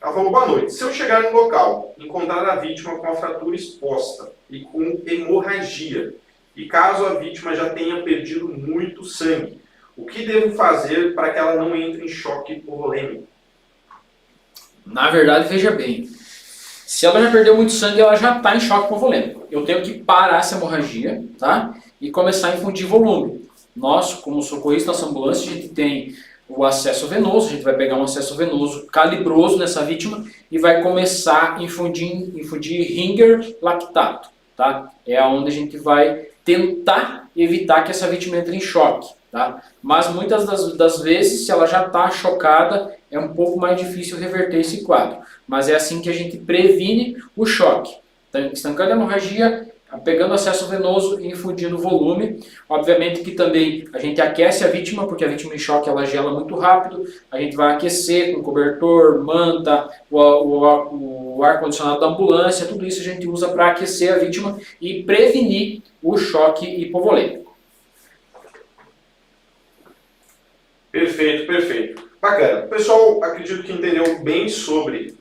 Ela falou: boa noite. Se eu chegar no local, encontrar a vítima com a fratura exposta e com hemorragia, e caso a vítima já tenha perdido muito sangue, o que devo fazer para que ela não entre em choque hipovolêmico? Na verdade, veja bem. Se ela já perdeu muito sangue, ela já está em choque hipovolêmico. Eu tenho que parar essa hemorragia, tá? E começar a infundir volume. Nós, como socorristas na ambulância, a gente tem o acesso venoso, a gente vai pegar um acesso venoso calibroso nessa vítima e vai começar a infundir Ringer lactato. tá? É onde a gente vai tentar evitar que essa vítima entre em choque, tá? Mas muitas das vezes, se ela já está chocada, é um pouco mais difícil reverter esse quadro. Mas é assim que a gente previne o choque. Estancando a hemorragia, pegando acesso venoso e infundindo volume. Obviamente que também a gente aquece a vítima, porque a vítima em choque ela gela muito rápido. A gente vai aquecer com cobertor, manta, o ar-condicionado da ambulância, tudo isso a gente usa para aquecer a vítima e prevenir o choque hipovolêmico. Perfeito, perfeito. Bacana. O pessoal, acredito que entendeu bem sobre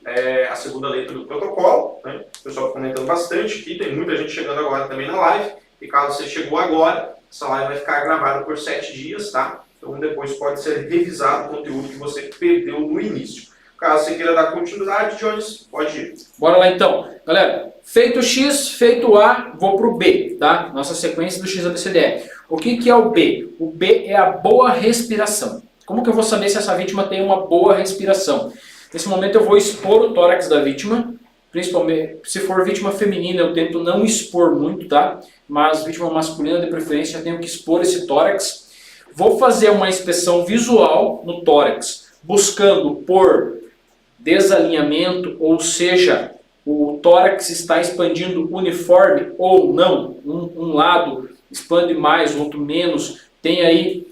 a segunda letra do protocolo, né? O pessoal comentando bastante aqui, tem muita gente chegando agora também na live. E caso você chegou agora, essa live vai ficar gravada por 7 dias, tá? Então depois pode ser revisado o conteúdo que você perdeu no início. Caso você queira dar continuidade, Jones, pode ir. Bora lá então. Galera, feito o X, feito o A, vou para o B, tá? Nossa sequência do XABCDE. O que é o B? O B é a boa respiração. Como que eu vou saber se essa vítima tem uma boa respiração? Nesse momento eu vou expor o tórax da vítima, principalmente se for vítima feminina eu tento não expor muito, tá? Mas vítima masculina de preferência eu tenho que expor esse tórax. Vou fazer uma inspeção visual no tórax, buscando por desalinhamento, ou seja, o tórax está expandindo uniforme ou não. Um lado expande mais, outro menos, tem aí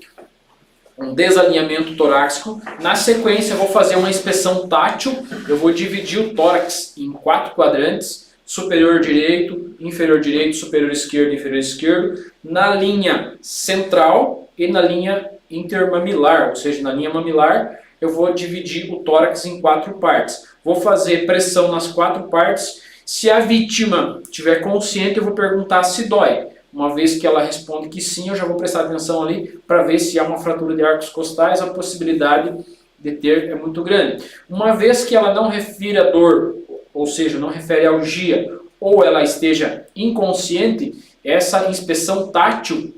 um desalinhamento torácico. Na sequência, eu vou fazer uma inspeção tátil. Eu vou dividir o tórax em 4 quadrantes: superior direito, superior esquerdo, inferior esquerdo, na linha central e na linha intermamilar, ou seja, na linha mamilar. Eu vou dividir o tórax em 4 partes. Vou fazer pressão nas 4 partes. Se a vítima estiver consciente, eu vou perguntar se dói. Uma vez que ela responde que sim, eu já vou prestar atenção ali para ver se há uma fratura de arcos costais. A possibilidade de ter é muito grande. Uma vez que ela não refere a dor, ou seja, não refere a algia, ou ela esteja inconsciente, essa inspeção tátil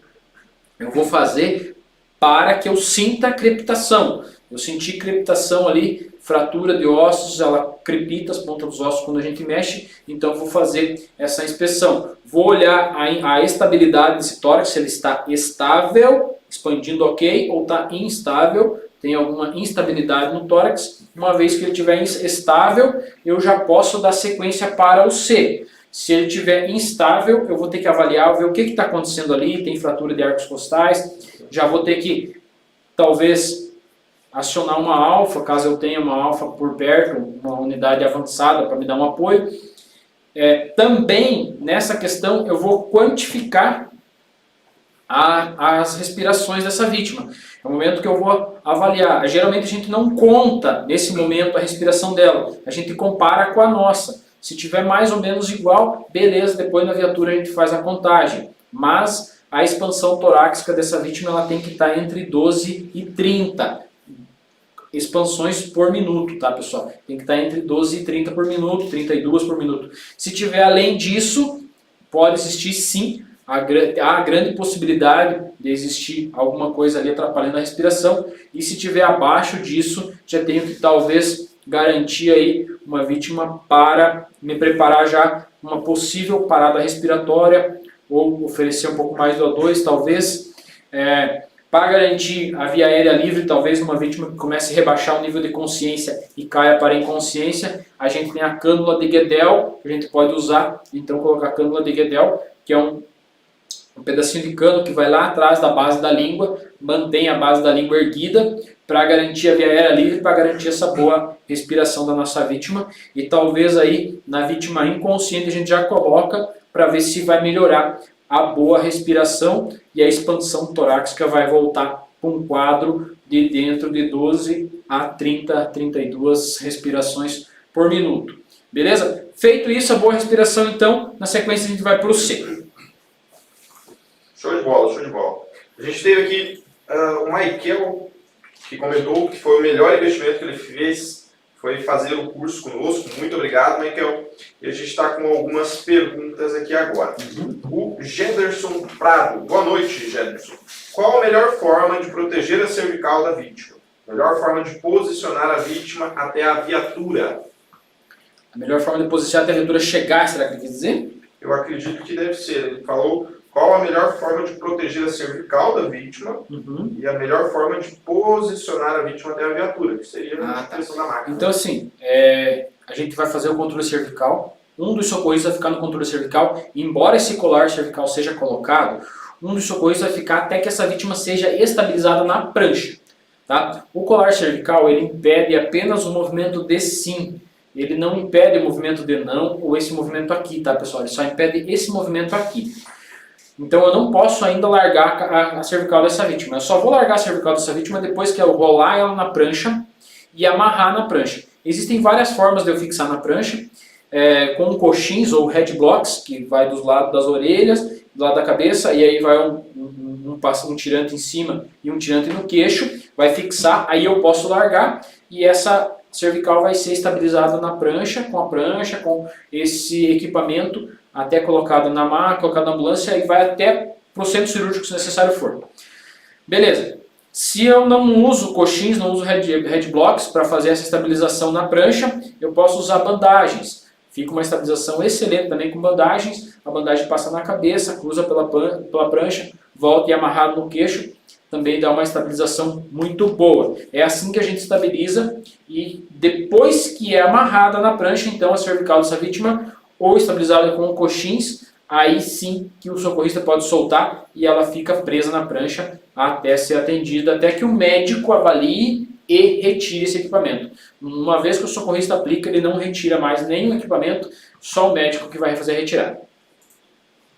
eu vou fazer para que eu sinta a crepitação. Eu senti crepitação ali, fratura de ossos, ela crepita as pontas dos ossos quando a gente mexe, então eu vou fazer essa inspeção. Vou olhar a estabilidade desse tórax, se ele está estável, expandindo ok, ou está instável, tem alguma instabilidade no tórax. Uma vez que ele estiver estável, eu já posso dar sequência para o C. Se ele estiver instável, eu vou ter que avaliar, ver o que está acontecendo ali, tem fratura de arcos costais, já vou ter que, talvez, acionar uma alfa, caso eu tenha uma alfa por perto, uma unidade avançada para me dar um apoio. Também, nessa questão, eu vou quantificar as respirações dessa vítima. É o momento que eu vou avaliar. Geralmente a gente não conta, nesse momento, a respiração dela. A gente compara com a nossa. Se tiver mais ou menos igual, beleza, depois na viatura a gente faz a contagem. Mas a expansão torácica dessa vítima ela tem que estar entre 12 e 30 expansões por minuto, tá, pessoal? Tem que estar entre 12 e 30 por minuto, 32 por minuto. Se tiver além disso, pode existir sim a grande possibilidade de existir alguma coisa ali atrapalhando a respiração. E se tiver abaixo disso, já tenho que talvez garantir aí uma vítima para me preparar já uma possível parada respiratória ou oferecer um pouco mais do O2, talvez. Para garantir a via aérea livre, talvez uma vítima que comece a rebaixar o nível de consciência e caia para a inconsciência, a gente tem a cânula de Guedel, que a gente pode usar, então colocar a cânula de Guedel, que é um pedacinho de cano que vai lá atrás da base da língua, mantém a base da língua erguida, para garantir a via aérea livre, para garantir essa boa respiração da nossa vítima, e talvez aí na vítima inconsciente a gente já coloca para ver se vai melhorar a boa respiração e a expansão torácica vai voltar para um quadro de dentro de 12 a 30, 32 respirações por minuto. Beleza? Feito isso, a boa respiração, então, na sequência a gente vai para o C. Show de bola, show de bola. A gente teve aqui o Michael, que comentou que foi o melhor investimento que ele fez, foi fazer o curso conosco. Muito obrigado, Michael. E a gente está com algumas perguntas aqui agora. O Gederson Prado. Boa noite, Gederson. Qual a melhor forma de proteger a cervical da vítima? Melhor forma de posicionar a vítima até a viatura? A melhor forma de posicionar até a viatura chegar, será que ele quer dizer? eu acredito que deve ser. Ele falou qual a melhor forma de proteger a cervical da vítima e a melhor forma de posicionar a vítima até a viatura, que seria a questão da máquina. Então, assim, a gente vai fazer o controle cervical. Um dos socorristas vai ficar no controle cervical. Embora esse colar cervical seja colocado, um dos socorristas vai ficar até que essa vítima seja estabilizada na prancha. Tá? O colar cervical ele impede apenas o movimento de sim. Ele não impede o movimento de não ou esse movimento aqui, tá, pessoal? Ele só impede esse movimento aqui. Então eu não posso ainda largar a cervical dessa vítima. Eu só vou largar a cervical dessa vítima depois que eu rolar ela na prancha e amarrar na prancha. Existem várias formas de eu fixar na prancha, com coxins ou headblocks, que vai dos lados das orelhas, do lado da cabeça, e aí vai um tirante em cima e um tirante no queixo, vai fixar, aí eu posso largar e essa cervical vai ser estabilizada na prancha, com esse equipamento, até colocado na maca, colocado na ambulância, e vai até para o centro cirúrgico se necessário for. Beleza. Se eu não uso coxins, não uso headblocks para fazer essa estabilização na prancha, eu posso usar bandagens. Fica uma estabilização excelente também com bandagens. A bandagem passa na cabeça, cruza pela prancha, volta e amarrado no queixo. Também dá uma estabilização muito boa. É assim que a gente estabiliza e depois que é amarrada na prancha, então a cervical dessa vítima, ou estabilizada com coxins, aí sim que o socorrista pode soltar e ela fica presa na prancha até ser atendida, até que o médico avalie e retire esse equipamento. Uma vez que o socorrista aplica, ele não retira mais nenhum equipamento, só o médico que vai fazer a retirada.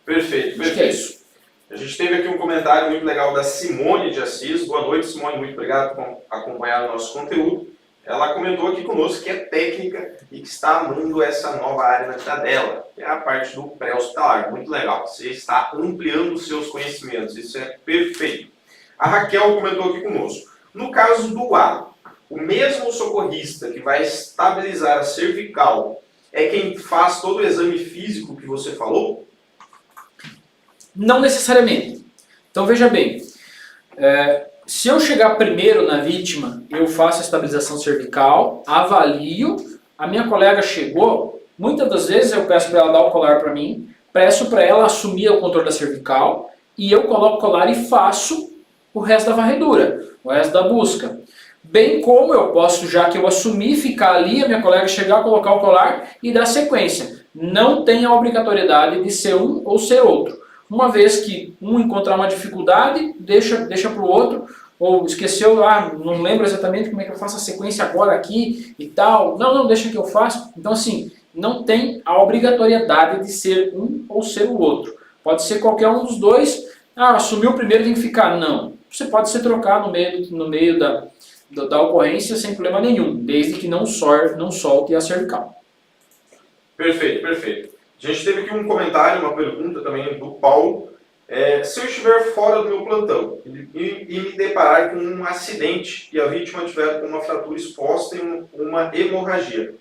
Perfeito, perfeito. Acho que é isso. A gente teve aqui um comentário muito legal da Simone de Assis. Boa noite, Simone, muito obrigado por acompanhar o nosso conteúdo. Ela comentou aqui conosco que é técnica e que está amando essa nova área na vida dela, que é a parte do pré-hospitalar. Muito legal, você está ampliando os seus conhecimentos, isso é perfeito. A Raquel comentou aqui conosco. No caso do A, o mesmo socorrista que vai estabilizar a cervical é quem faz todo o exame físico que você falou? Não necessariamente. Então veja bem, se eu chegar primeiro na vítima, eu faço a estabilização cervical, avalio, a minha colega chegou, muitas das vezes eu peço para ela dar o colar para mim, peço para ela assumir o controle da cervical e eu coloco o colar e faço o resto da varredura, o resto da busca. Bem como eu posso, já que eu assumi, ficar ali, a minha colega chegar, colocar o colar e dar sequência. Não tem a obrigatoriedade de ser um ou ser outro. Uma vez que um encontrar uma dificuldade, deixa para o outro, ou esqueceu, não lembro exatamente como é que eu faço a sequência agora aqui e tal. Não, deixa que eu faço. Então assim, não tem a obrigatoriedade de ser um ou ser o outro. Pode ser qualquer um dos dois. Assumiu o primeiro, tem que ficar. Não. Você pode ser trocado no meio da ocorrência sem problema nenhum, desde que não solte a cervical. Perfeito, perfeito. A gente teve aqui um comentário, uma pergunta também do Paulo. Se eu estiver fora do meu plantão e me deparar com um acidente e a vítima estiver com uma fratura exposta e uma hemorragia,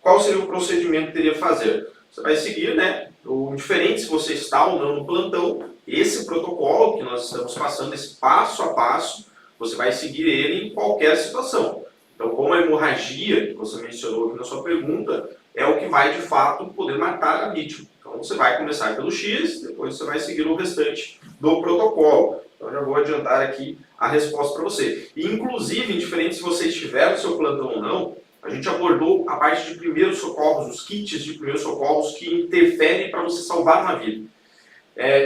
qual seria o procedimento que teria que fazer? Você vai seguir, indiferente se você está ou não no plantão, esse protocolo que nós estamos passando, esse passo a passo, você vai seguir ele em qualquer situação. Então, como a hemorragia, que você mencionou aqui na sua pergunta, é o que vai, de fato, poder matar a vítima. Então, você vai começar pelo X, depois você vai seguir o restante do protocolo. Então, já vou adiantar aqui a resposta para você. E, inclusive, indiferente se você estiver no seu plantão ou não, a gente abordou a parte de primeiros socorros, os kits de primeiros socorros que interferem para você salvar uma vida.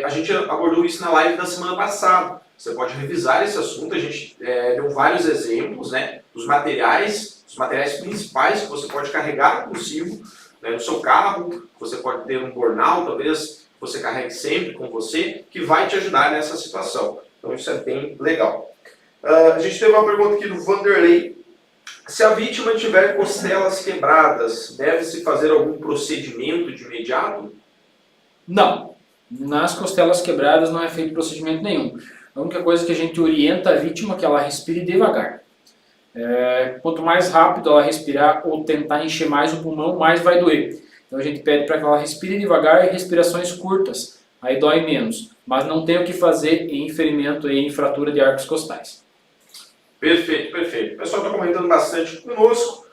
A gente abordou isso na live da semana passada. Você pode revisar esse assunto, a gente deu vários exemplos dos materiais, os materiais principais que você pode carregar consigo no seu carro, você pode ter um burnout, talvez você carregue sempre com você, que vai te ajudar nessa situação. Então isso é bem legal. A gente teve uma pergunta aqui do Vanderlei. Se a vítima tiver costelas quebradas, deve-se fazer algum procedimento de imediato? Não. Nas costelas quebradas não é feito procedimento nenhum. A única coisa que a gente orienta a vítima é que ela respire devagar. Quanto mais rápido ela respirar ou tentar encher mais o pulmão, mais vai doer. Então a gente pede para que ela respire devagar e respirações curtas. Aí dói menos. Mas não tem o que fazer em ferimento e em fratura de arcos costais. Perfeito, perfeito. O pessoal está comentando bastante conosco,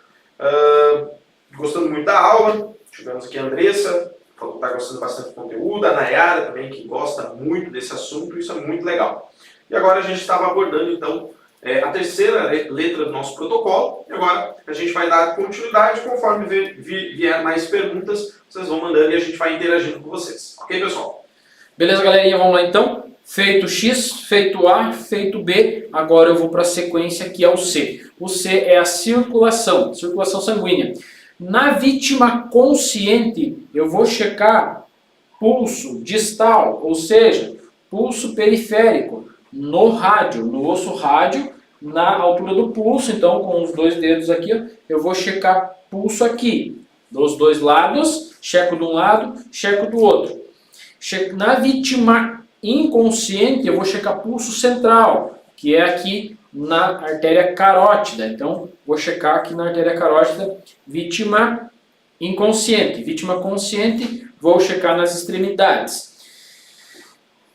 gostando muito da aula. Tivemos aqui a Andressa falou que está gostando bastante do conteúdo, a Nayara também, que gosta muito desse assunto, isso é muito legal. E agora a gente estava abordando, então, a terceira letra do nosso protocolo, e agora a gente vai dar continuidade, conforme vier mais perguntas, vocês vão mandando e a gente vai interagindo com vocês. Ok, pessoal? Beleza, galerinha? Vamos lá, então? Feito X, feito A, feito B, agora eu vou para a sequência que é o C. O C é a circulação sanguínea. Na vítima consciente, eu vou checar pulso distal, ou seja, pulso periférico, no rádio, no osso rádio, na altura do pulso. Então, com os dois dedos aqui, ó, eu vou checar pulso aqui, dos dois lados, checo de um lado, checo do outro. Na vítima inconsciente, eu vou checar pulso central, que é aqui na artéria carótida. Então, vou checar aqui na artéria carótida, vítima inconsciente. Vítima consciente, vou checar nas extremidades.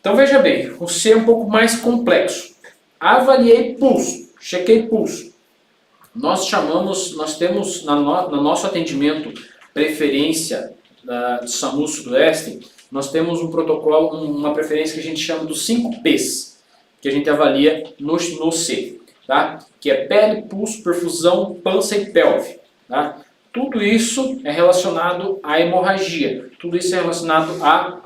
Então, veja bem, o C é um pouco mais complexo. Avaliei pulso, chequei pulso. Nós temos no nosso atendimento preferência do SAMU Sudoeste, nós temos um protocolo, uma preferência que a gente chama dos 5 P's, que a gente avalia no C, tá? Que é pele, pulso, perfusão, pança e pelve. Tá? Tudo isso é relacionado à hemorragia, tudo isso é relacionado à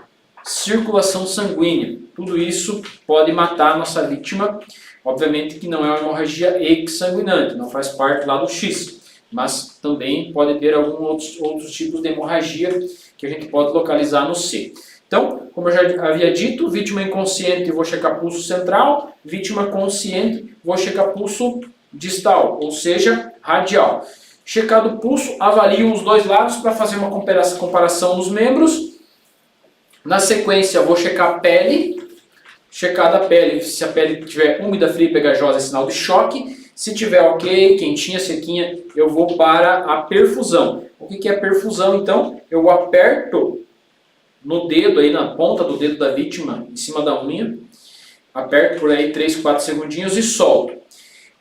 circulação sanguínea. Tudo isso pode matar a nossa vítima, obviamente que não é uma hemorragia exsanguinante, não faz parte lá do X, mas também pode ter alguns outros tipos de hemorragia que a gente pode localizar no C. Então, como eu já havia dito, vítima inconsciente vou checar pulso central, vítima consciente vou checar pulso distal, ou seja, radial. Checado o pulso, avalio os dois lados para fazer uma comparação nos membros. Na sequência, vou checar a pele. Checada a pele, se a pele estiver úmida, fria e pegajosa, é sinal de choque. Se tiver ok, quentinha, sequinha, eu vou para a perfusão. O que é perfusão, então? Eu aperto no dedo, aí na ponta do dedo da vítima, em cima da unha. Aperto por aí 3, 4 segundinhos e solto.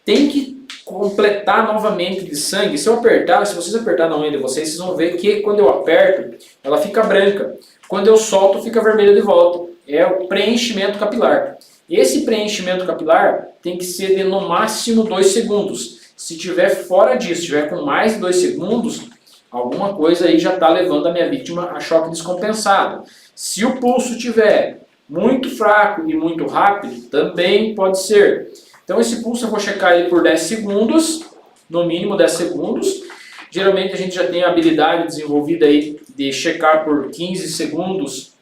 Tem que completar novamente de sangue. Se vocês apertarem na unha de vocês, vocês vão ver que quando eu aperto, ela fica branca. Quando eu solto, fica vermelha de volta. É o preenchimento capilar. Esse preenchimento capilar tem que ser de no máximo 2 segundos. Se tiver fora disso, tiver com mais de 2 segundos, alguma coisa aí já está levando a minha vítima a choque descompensado. Se o pulso estiver muito fraco e muito rápido, também pode ser. Então esse pulso eu vou checar ele por 10 segundos, no mínimo 10 segundos. Geralmente a gente já tem a habilidade desenvolvida aí de checar por 15 segundos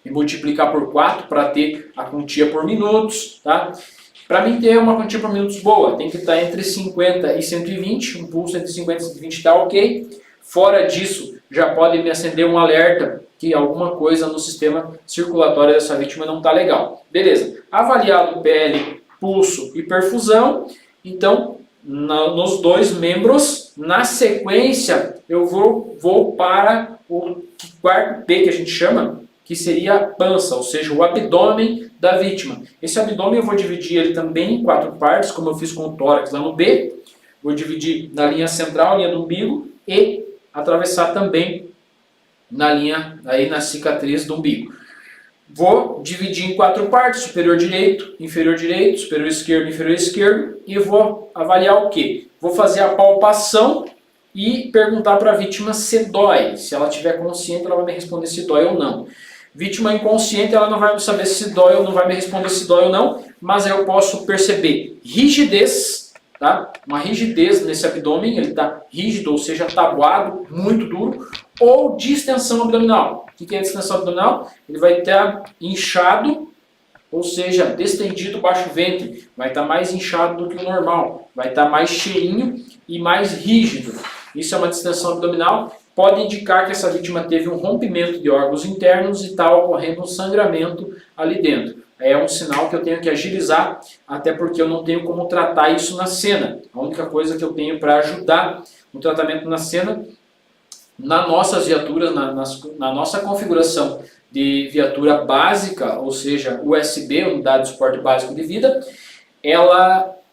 e multiplicar por 4 para ter a quantia por minutos, tá? Para mim ter uma quantia por minutos boa, tem que estar entre 50 e 120, um pulso entre 50 e 120 está ok. Fora disso, já pode me acender um alerta que alguma coisa no sistema circulatório dessa vítima não está legal. Beleza, avaliado pele, pulso e perfusão, então nos dois membros, na sequência eu vou para o quarto P que a gente chama, que seria a pança, ou seja, o abdômen da vítima. Esse abdômen eu vou dividir ele também em 4 partes, como eu fiz com o tórax lá no B. Vou dividir na linha central, linha do umbigo, e atravessar também na linha, aí na cicatriz do umbigo. Vou dividir em 4 partes, superior direito, superior esquerdo, inferior esquerdo, e vou avaliar o quê? Vou fazer a palpação e perguntar para a vítima se dói. Se ela estiver consciente, ela vai me responder se dói ou não. Vítima inconsciente, ela não vai saber se dói ou não vai me responder se dói ou não, mas eu posso perceber rigidez, tá? Uma rigidez nesse abdômen, ele está rígido, ou seja, tabuado, muito duro, ou distensão abdominal. O que é distensão abdominal? Ele vai estar inchado, ou seja, distendido baixo ventre, vai estar mais inchado do que o normal, vai estar mais cheinho e mais rígido. Isso é uma distensão abdominal, pode indicar que essa vítima teve um rompimento de órgãos internos e está ocorrendo um sangramento ali dentro. É um sinal que eu tenho que agilizar, até porque eu não tenho como tratar isso na cena. A única coisa que eu tenho para ajudar no tratamento na cena, nas nossas viaturas, na nossa configuração de viatura básica, ou seja, USB, Unidade de Suporte Básico de Vida,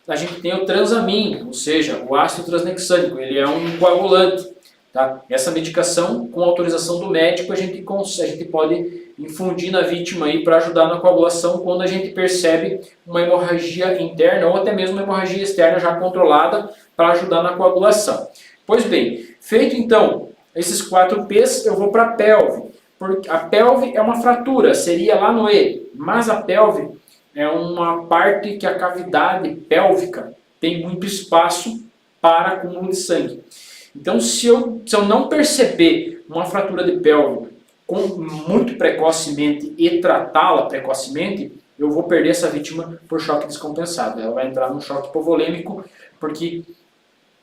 a gente tem o transamin, ou seja, o ácido transnexânico, ele é um coagulante. Tá? Essa medicação, com autorização do médico, a gente pode infundir na vítima para ajudar na coagulação quando a gente percebe uma hemorragia interna ou até mesmo uma hemorragia externa já controlada para ajudar na coagulação. Pois bem, feito então esses 4 P's, eu vou para a pelve. Porque a pelve é uma fratura, seria lá no E, mas a pelve é uma parte que a cavidade pélvica tem muito espaço para acúmulo de sangue. Então, se eu não perceber uma fratura de pelve muito precocemente e tratá-la precocemente, eu vou perder essa vítima por choque descompensado. Ela vai entrar num choque hipovolêmico, porque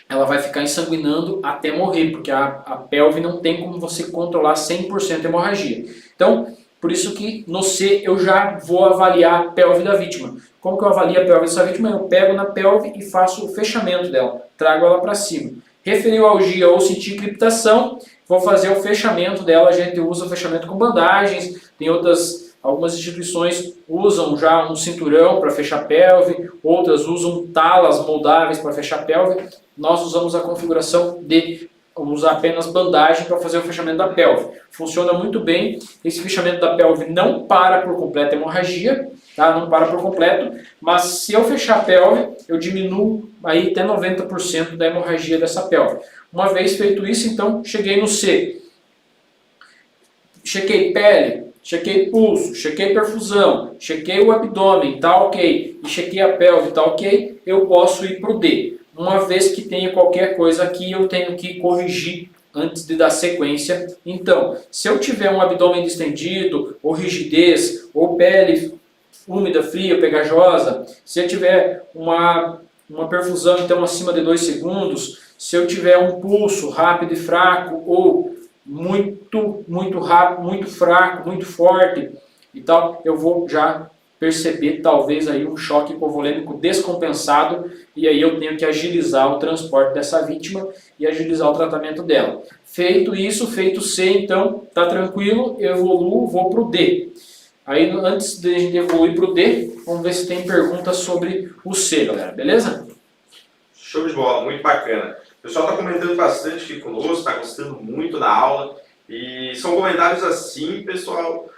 ela vai ficar ensanguinando até morrer, porque a pelve não tem como você controlar 100% a hemorragia. Então, por isso que no C eu já vou avaliar a pelve da vítima. Como que eu avalio a pelve dessa vítima? Eu pego na pelve e faço o fechamento dela, trago ela para cima. Referiu algia ou sentir crepitação, vou fazer o fechamento dela. A gente usa o fechamento com bandagens, tem algumas instituições usam já um cinturão para fechar a pelve, outras usam talas moldáveis para fechar a pelve. Nós usamos a configuração de usar apenas bandagem para fazer o fechamento da pelve. Funciona muito bem. Esse fechamento da pelve não para por completo a hemorragia, tá? Não para por completo, mas se eu fechar a pelve, eu diminuo aí até 90% da hemorragia dessa pelve. Uma vez feito isso, então, cheguei no C. Chequei pele, chequei pulso, chequei perfusão, chequei o abdômen, tá ok, e chequei a pelve, tá ok, eu posso ir para o D. Uma vez que tenha qualquer coisa aqui, eu tenho que corrigir antes de dar sequência. Então, se eu tiver um abdômen distendido, ou rigidez, ou pele úmida, fria, pegajosa, se eu tiver uma perfusão então acima de 2 segundos, se eu tiver um pulso rápido e fraco, ou muito rápido, muito fraco, muito forte e tal, eu vou já perceber talvez aí um choque hipovolêmico descompensado, e aí eu tenho que agilizar o transporte dessa vítima e agilizar o tratamento dela. Feito isso, feito C, então tá tranquilo, eu evoluo, vou para o D. Aí antes de a gente evoluir para o D, vamos ver se tem perguntas sobre o C, galera, beleza? Show de bola, muito bacana. O pessoal está comentando bastante aqui conosco, está gostando muito da aula, e são comentários assim, pessoal,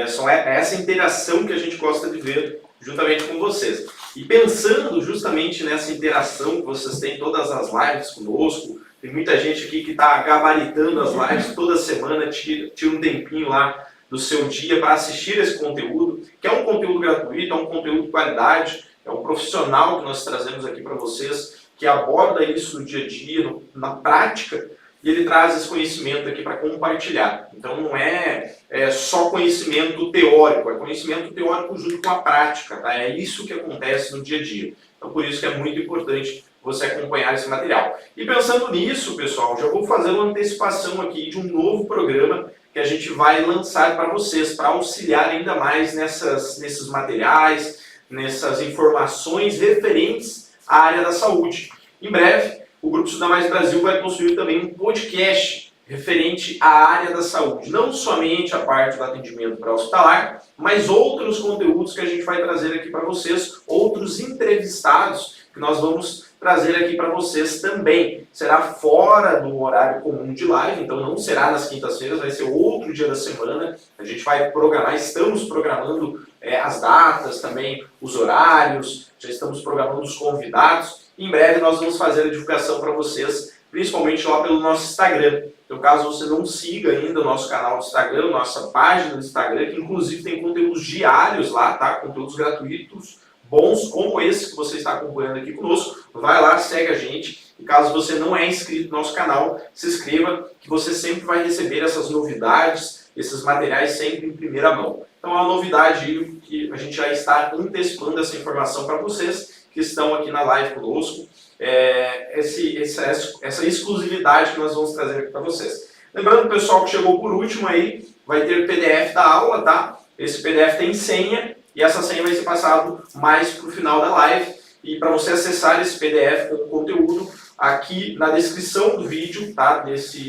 são essa interação que a gente gosta de ver juntamente com vocês. E pensando justamente nessa interação que vocês têm todas as lives conosco, tem muita gente aqui que está gabaritando as lives toda semana, tira um tempinho lá do seu dia para assistir esse conteúdo, que é um conteúdo gratuito, é um conteúdo de qualidade, é um profissional que nós trazemos aqui para vocês, que aborda isso no dia a dia, na prática, e ele traz esse conhecimento aqui para compartilhar. Então não é só conhecimento teórico, é conhecimento teórico junto com a prática, tá? É isso que acontece no dia a dia. Então por isso que é muito importante você acompanhar esse material. E pensando nisso, pessoal, já vou fazer uma antecipação aqui de um novo programa que a gente vai lançar para vocês, para auxiliar ainda mais nesses materiais, nessas informações referentes à área da saúde. Em breve, o Grupo Estudar Mais Brasil vai construir também um podcast referente à área da saúde. Não somente a parte do atendimento pré-hospitalar, mas outros conteúdos que a gente vai trazer aqui para vocês, outros entrevistados que nós vamos trazer aqui para vocês também. Será fora do horário comum de live, então não será nas quintas-feiras, vai ser outro dia da semana. A gente vai programar, estamos programando as datas também, os horários, já estamos programando os convidados. Em breve nós vamos fazer a divulgação para vocês, principalmente lá pelo nosso Instagram. Então, caso você não siga ainda o nosso canal do Instagram, nossa página do Instagram, que inclusive tem conteúdos diários lá, tá? Conteúdos gratuitos, bons, como esse que você está acompanhando aqui conosco. Vai lá, segue a gente. E caso você não é inscrito no nosso canal, se inscreva, que você sempre vai receber essas novidades, esses materiais sempre em primeira mão. Então, é uma novidade que a gente já está antecipando essa informação para vocês que estão aqui na live conosco, essa exclusividade que nós vamos trazer aqui para vocês. Lembrando, pessoal que chegou por último aí, vai ter o PDF da aula, tá? Esse PDF tem senha, e essa senha vai ser passado mais para o final da live. E para você acessar esse PDF com o conteúdo, aqui na descrição do vídeo, tá?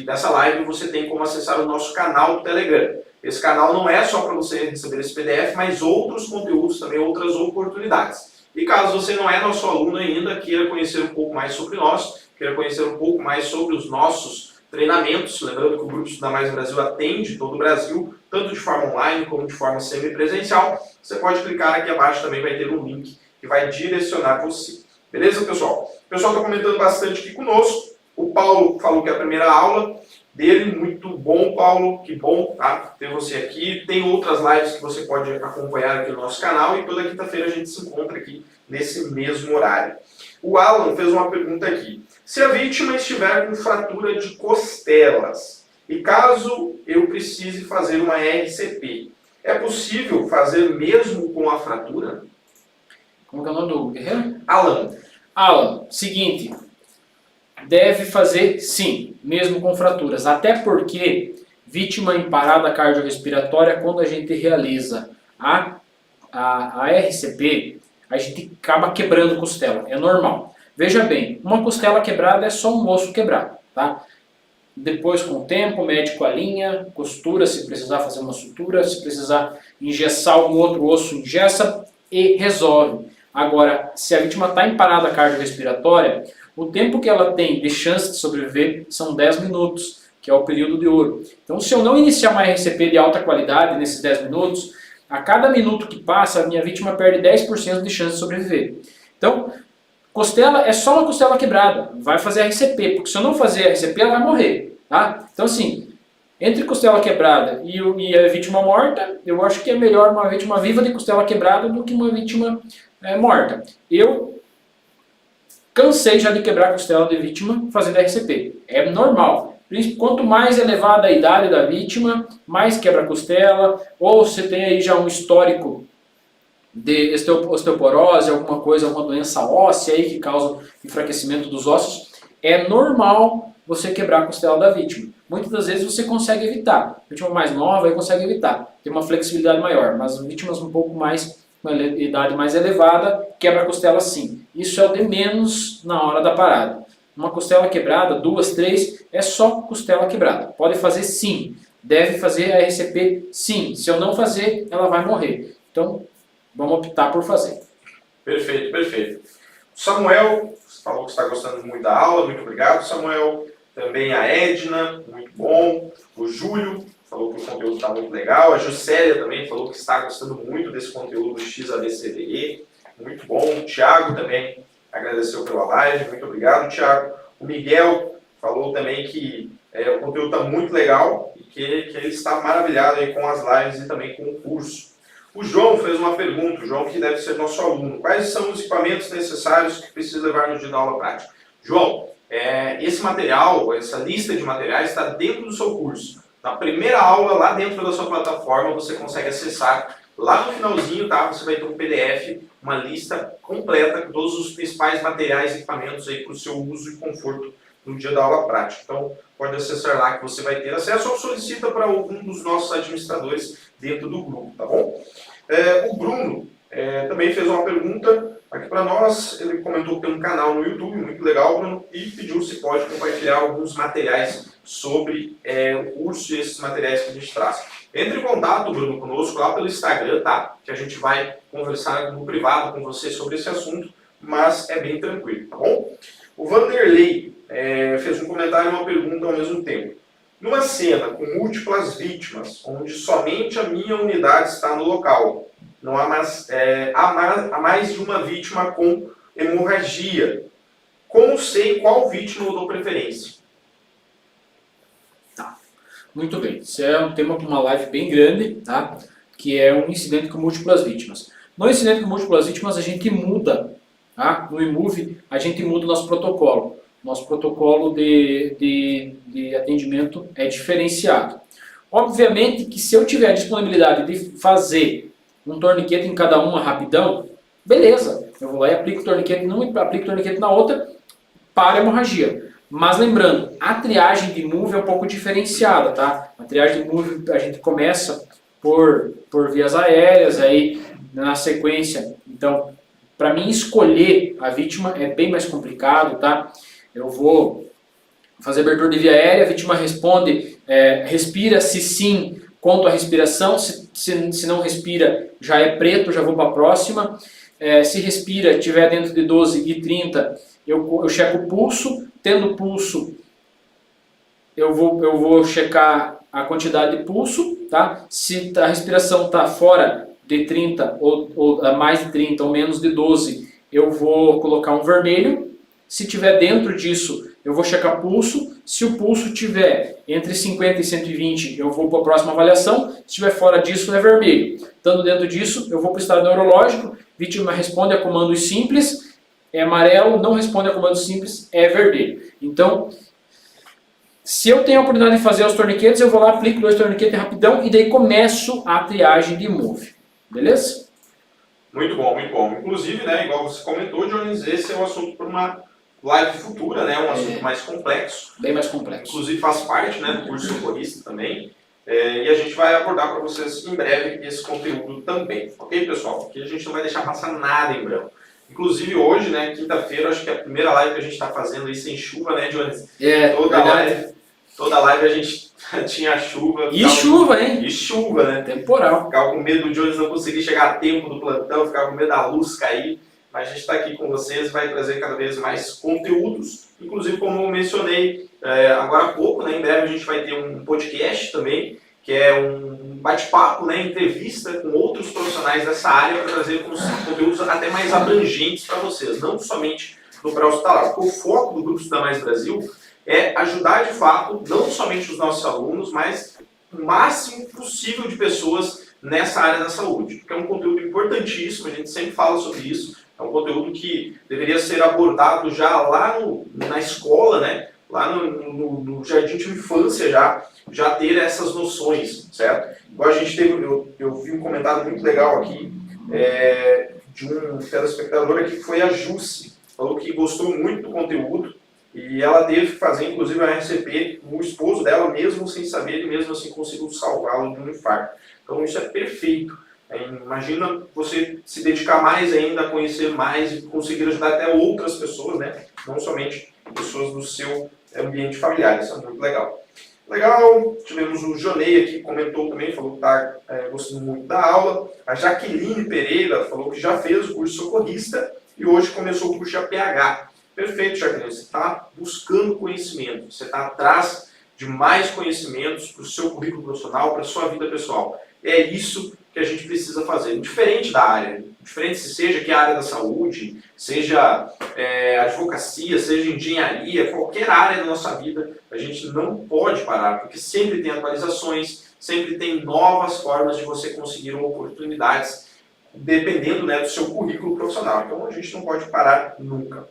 Dessa live, você tem como acessar o nosso canal do Telegram. Esse canal não é só para você receber esse PDF, mas outros conteúdos também, outras oportunidades. E caso você não é nosso aluno ainda, queira conhecer um pouco mais sobre nós, queira conhecer um pouco mais sobre os nossos treinamentos, lembrando que o Grupo Estudar Mais Brasil atende todo o Brasil, tanto de forma online como de forma semipresencial. Você pode clicar aqui abaixo, também vai ter um link que vai direcionar você. Beleza, pessoal? O pessoal está comentando bastante aqui conosco. O Paulo falou que é a primeira aula dele, muito bom, Paulo, que bom, tá, ter você aqui. Tem outras lives que você pode acompanhar aqui no nosso canal e toda quinta-feira a gente se encontra aqui nesse mesmo horário. O Alan fez uma pergunta aqui. Se a vítima estiver com fratura de costelas e caso eu precise fazer uma RCP, é possível fazer mesmo com a fratura? Como que é o nome do guerreiro? Alan. Alan, seguinte, deve fazer sim, mesmo com fraturas, até porque vítima em parada cardiorrespiratória, quando a gente realiza a RCP, a gente acaba quebrando costela, é normal. Veja bem, uma costela quebrada é só um osso quebrado, tá? Depois, com o tempo, o médico alinha, costura, se precisar fazer uma sutura, se precisar engessar algum outro osso, engessa e resolve. Agora, se a vítima está em parada cardiorrespiratória, o tempo que ela tem de chance de sobreviver são 10 minutos, que é o período de ouro. Então, se eu não iniciar uma RCP de alta qualidade nesses 10 minutos, a cada minuto que passa, a minha vítima perde 10% de chance de sobreviver. Então, costela é só uma costela quebrada, vai fazer RCP, porque se eu não fazer RCP, ela vai morrer. Tá? Então, assim, entre costela quebrada e a vítima morta, eu acho que é melhor uma vítima viva de costela quebrada do que uma vítima morta. Eu cansei já de quebrar costela de vítima fazendo RCP. É normal. Quanto mais elevada a idade da vítima, mais quebra costela, ou você tem aí já um histórico de osteoporose, alguma coisa, alguma doença óssea aí que causa enfraquecimento dos ossos, é normal você quebrar a costela da vítima. Muitas das vezes você consegue evitar. A vítima mais nova aí consegue evitar, tem uma flexibilidade maior, mas vítimas um pouco mais, uma idade mais elevada, quebra a costela sim. Isso é o de menos na hora da parada. Uma costela quebrada, 2, 3, é só costela quebrada. Pode fazer sim. Deve fazer a RCP sim. Se eu não fazer, ela vai morrer. Então, vamos optar por fazer. Perfeito, perfeito. Samuel falou que está gostando muito da aula. Muito obrigado, Samuel. Também a Edna, muito bom. O Júlio falou que o conteúdo está muito legal. A Juscelia também falou que está gostando muito desse conteúdo XABCDE. Muito bom. O Thiago também agradeceu pela live, muito obrigado, Thiago. O Miguel falou também que o conteúdo está muito legal e que ele está maravilhado aí com as lives e também com o curso. O João fez uma pergunta, o João que deve ser nosso aluno. Quais são os equipamentos necessários que precisa levar no dia da aula prática? João, esse material, essa lista de materiais está dentro do seu curso. Na primeira aula, lá dentro da sua plataforma, você consegue acessar. Lá no finalzinho, tá, você vai ter um PDF, uma lista completa com todos os principais materiais e equipamentos aí para o seu uso e conforto no dia da aula prática. Então, pode acessar lá que você vai ter acesso ou solicita para algum dos nossos administradores dentro do grupo, tá bom? O Bruno também fez uma pergunta aqui para nós. Ele comentou que tem um canal no YouTube, muito legal, Bruno, e pediu se pode compartilhar alguns materiais sobre o curso e esses materiais que a gente traz. Entre em contato, Bruno, conosco lá pelo Instagram, tá? Que a gente vai conversar no privado com você sobre esse assunto, mas é bem tranquilo, tá bom? O Vanderlei fez um comentário e uma pergunta ao mesmo tempo. Numa cena com múltiplas vítimas, onde somente a minha unidade está no local, não há mais de uma vítima com hemorragia, como sei qual vítima eu dou preferência? Muito bem, isso é um tema para uma live bem grande, tá? Que é um incidente com múltiplas vítimas. No incidente com múltiplas vítimas a gente muda, tá? No eMove a gente muda o nosso protocolo. Nosso protocolo de atendimento é diferenciado. Obviamente que se eu tiver a disponibilidade de fazer um torniquete em cada uma rapidão, beleza, eu vou lá e aplico o torniquete numa e aplico o torniquete na outra para a hemorragia. Mas lembrando, a triagem de MOVE é um pouco diferenciada, tá? A triagem de MOVE a gente começa por vias aéreas, aí na sequência, então, para mim escolher a vítima é bem mais complicado, tá? Eu vou fazer abertura de via aérea, a vítima responde, respira, se sim, conto a respiração, se não respira, já é preto, já vou para a próxima. Se respira, estiver dentro de 12 e 30, eu checo o pulso, tendo pulso, eu vou checar a quantidade de pulso, tá? Se a respiração está fora de 30 ou mais de 30 ou menos de 12, eu vou colocar um vermelho. Se tiver dentro disso, eu vou checar pulso. Se o pulso tiver entre 50 e 120, eu vou para a próxima avaliação. Se estiver fora disso, é vermelho. Estando dentro disso, eu vou para o estado neurológico. Vítima responde a comandos simples, é amarelo. Não responde a comandos simples, é vermelho. Então, se eu tenho a oportunidade de fazer os torniquetes, eu vou lá, aplico 2 torniquetes rapidão e daí começo a triagem de move. Beleza? Muito bom, muito bom. Inclusive, né, igual você comentou, Jones, esse é um assunto para uma live futura, né, um assunto mais complexo. Bem mais complexo. Inclusive faz parte, né, do curso socorrista também. E a gente vai abordar para vocês em breve esse conteúdo também. Ok, pessoal? Porque a gente não vai deixar passar nada em branco. Inclusive hoje, né, quinta-feira, acho que é a primeira live que a gente está fazendo aí sem chuva, né, Jones? Toda live a gente tinha chuva. E chuva, hein? E chuva, né? Temporal. Ficava com medo do Jones não conseguir chegar a tempo do plantão, ficava com medo da luz cair. Mas a gente está aqui com vocês, vai trazer cada vez mais conteúdos. Inclusive, como eu mencionei agora há pouco, né, em breve a gente vai ter um podcast também, que é um bate-papo, né, entrevista com outros profissionais dessa área para trazer conteúdos até mais abrangentes para vocês, não somente no pré-hospitalar. Porque o foco do Grupo Estuda Mais Brasil é ajudar de fato, não somente os nossos alunos, mas o máximo possível de pessoas nessa área da saúde. Porque é um conteúdo importantíssimo, a gente sempre fala sobre isso, é um conteúdo que deveria ser abordado já lá na escola, né? Lá no jardim de infância já ter essas noções, certo? Igual a gente teve, eu vi um comentário muito legal aqui de um telespectador aqui que foi a Jussi, falou que gostou muito do conteúdo e ela teve que fazer inclusive a RCP, o esposo dela mesmo sem saber, e mesmo assim conseguiu salvá-lo de um infarto. Então isso é perfeito. Imagina você se dedicar mais ainda a conhecer mais e conseguir ajudar até outras pessoas, né? Não somente pessoas do seu ambiente familiar. Isso é muito legal. Legal, tivemos o Jonei aqui que comentou também, falou que está gostando muito da aula. A Jaqueline Pereira falou que já fez o curso socorrista e hoje começou o curso de APH. Perfeito, Jaqueline, você está buscando conhecimento, você está atrás de mais conhecimentos para o seu currículo profissional, para a sua vida pessoal. É isso que a gente precisa fazer, diferente da área, diferente se seja que a área da saúde, seja advocacia, seja engenharia, qualquer área da nossa vida, a gente não pode parar, porque sempre tem atualizações, sempre tem novas formas de você conseguir oportunidades, dependendo, né, do seu currículo profissional. Então a gente não pode parar nunca.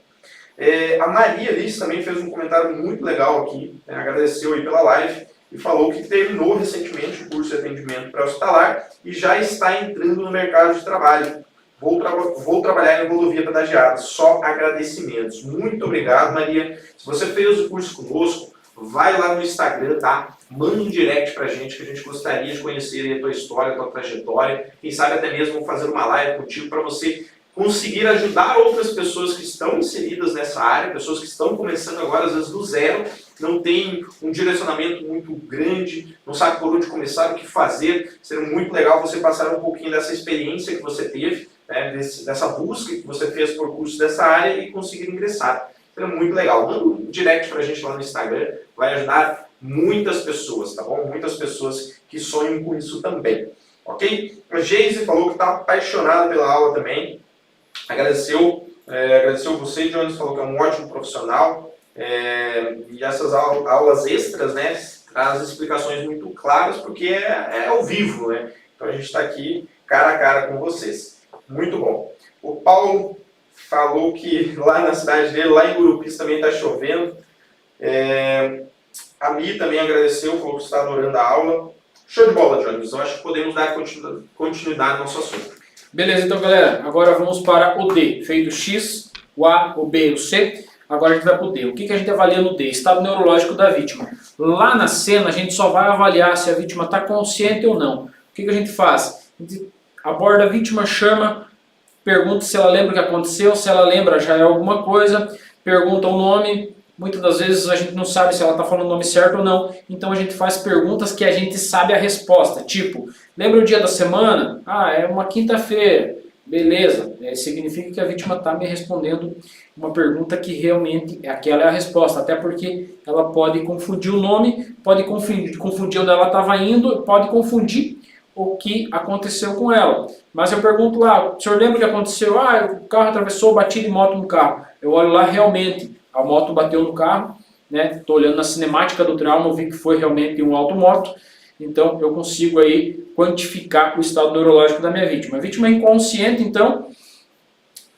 A Maria Alice também fez um comentário muito legal aqui, né, agradeceu aí pela live, e falou que terminou recentemente o curso de atendimento pré-hospitalar e já está entrando no mercado de trabalho. Vou trabalhar em rodovia pedagiada, só agradecimentos. Muito obrigado, Maria. Se você fez o curso conosco, vai lá no Instagram, tá? Manda um direct pra gente, que a gente gostaria de conhecer a tua história, a tua trajetória. Quem sabe até mesmo fazer uma live contigo para você conseguir ajudar outras pessoas que estão inseridas nessa área, pessoas que estão começando agora, às vezes do zero, não tem um direcionamento muito grande, não sabe por onde começar, o que fazer. Seria muito legal você passar um pouquinho dessa experiência que você teve, né, dessa busca que você fez por curso dessa área e conseguir ingressar. Seria muito legal. Manda um direct pra gente lá no Instagram, vai ajudar muitas pessoas, tá bom? Muitas pessoas que sonham com isso também, ok? A Geise falou que está apaixonada pela aula também. Agradeceu você, Jones, falou que é um ótimo profissional. E essas aulas extras, né, trazem explicações muito claras, porque é ao vivo, né? Então a gente está aqui cara a cara com vocês. Muito bom. O Paulo falou que lá na cidade dele, lá em Gurupis, também está chovendo. A Mi também agradeceu, falou que está adorando a aula. Show de bola, Jones. Eu acho que podemos dar continuidade no nosso assunto. Beleza, então galera, agora vamos para o D. Feito o X, o A, o B e o C. Agora a gente vai para o D. O que a gente avalia no D? Estado neurológico da vítima. Lá na cena a gente só vai avaliar se a vítima está consciente ou não. O que a gente faz? A gente aborda a vítima, chama, pergunta se ela lembra o que aconteceu, se ela lembra já é alguma coisa, pergunta o nome. Muitas das vezes a gente não sabe se ela está falando o nome certo ou não, então a gente faz perguntas que a gente sabe a resposta, tipo, lembra o dia da semana? Ah, é uma quinta-feira. Beleza, significa que a vítima está me respondendo uma pergunta que realmente aquela é a resposta, até porque ela pode confundir o nome, pode confundir onde ela estava indo, pode confundir o que aconteceu com ela. Mas eu pergunto lá, o senhor lembra o que aconteceu? Ah, o carro atravessou, bati de moto no carro. Eu olho lá, realmente, a moto bateu no carro, né? Estou olhando na cinemática do trauma, vi que foi realmente um automoto. Então, eu consigo aí quantificar o estado neurológico da minha vítima. A vítima é inconsciente, então,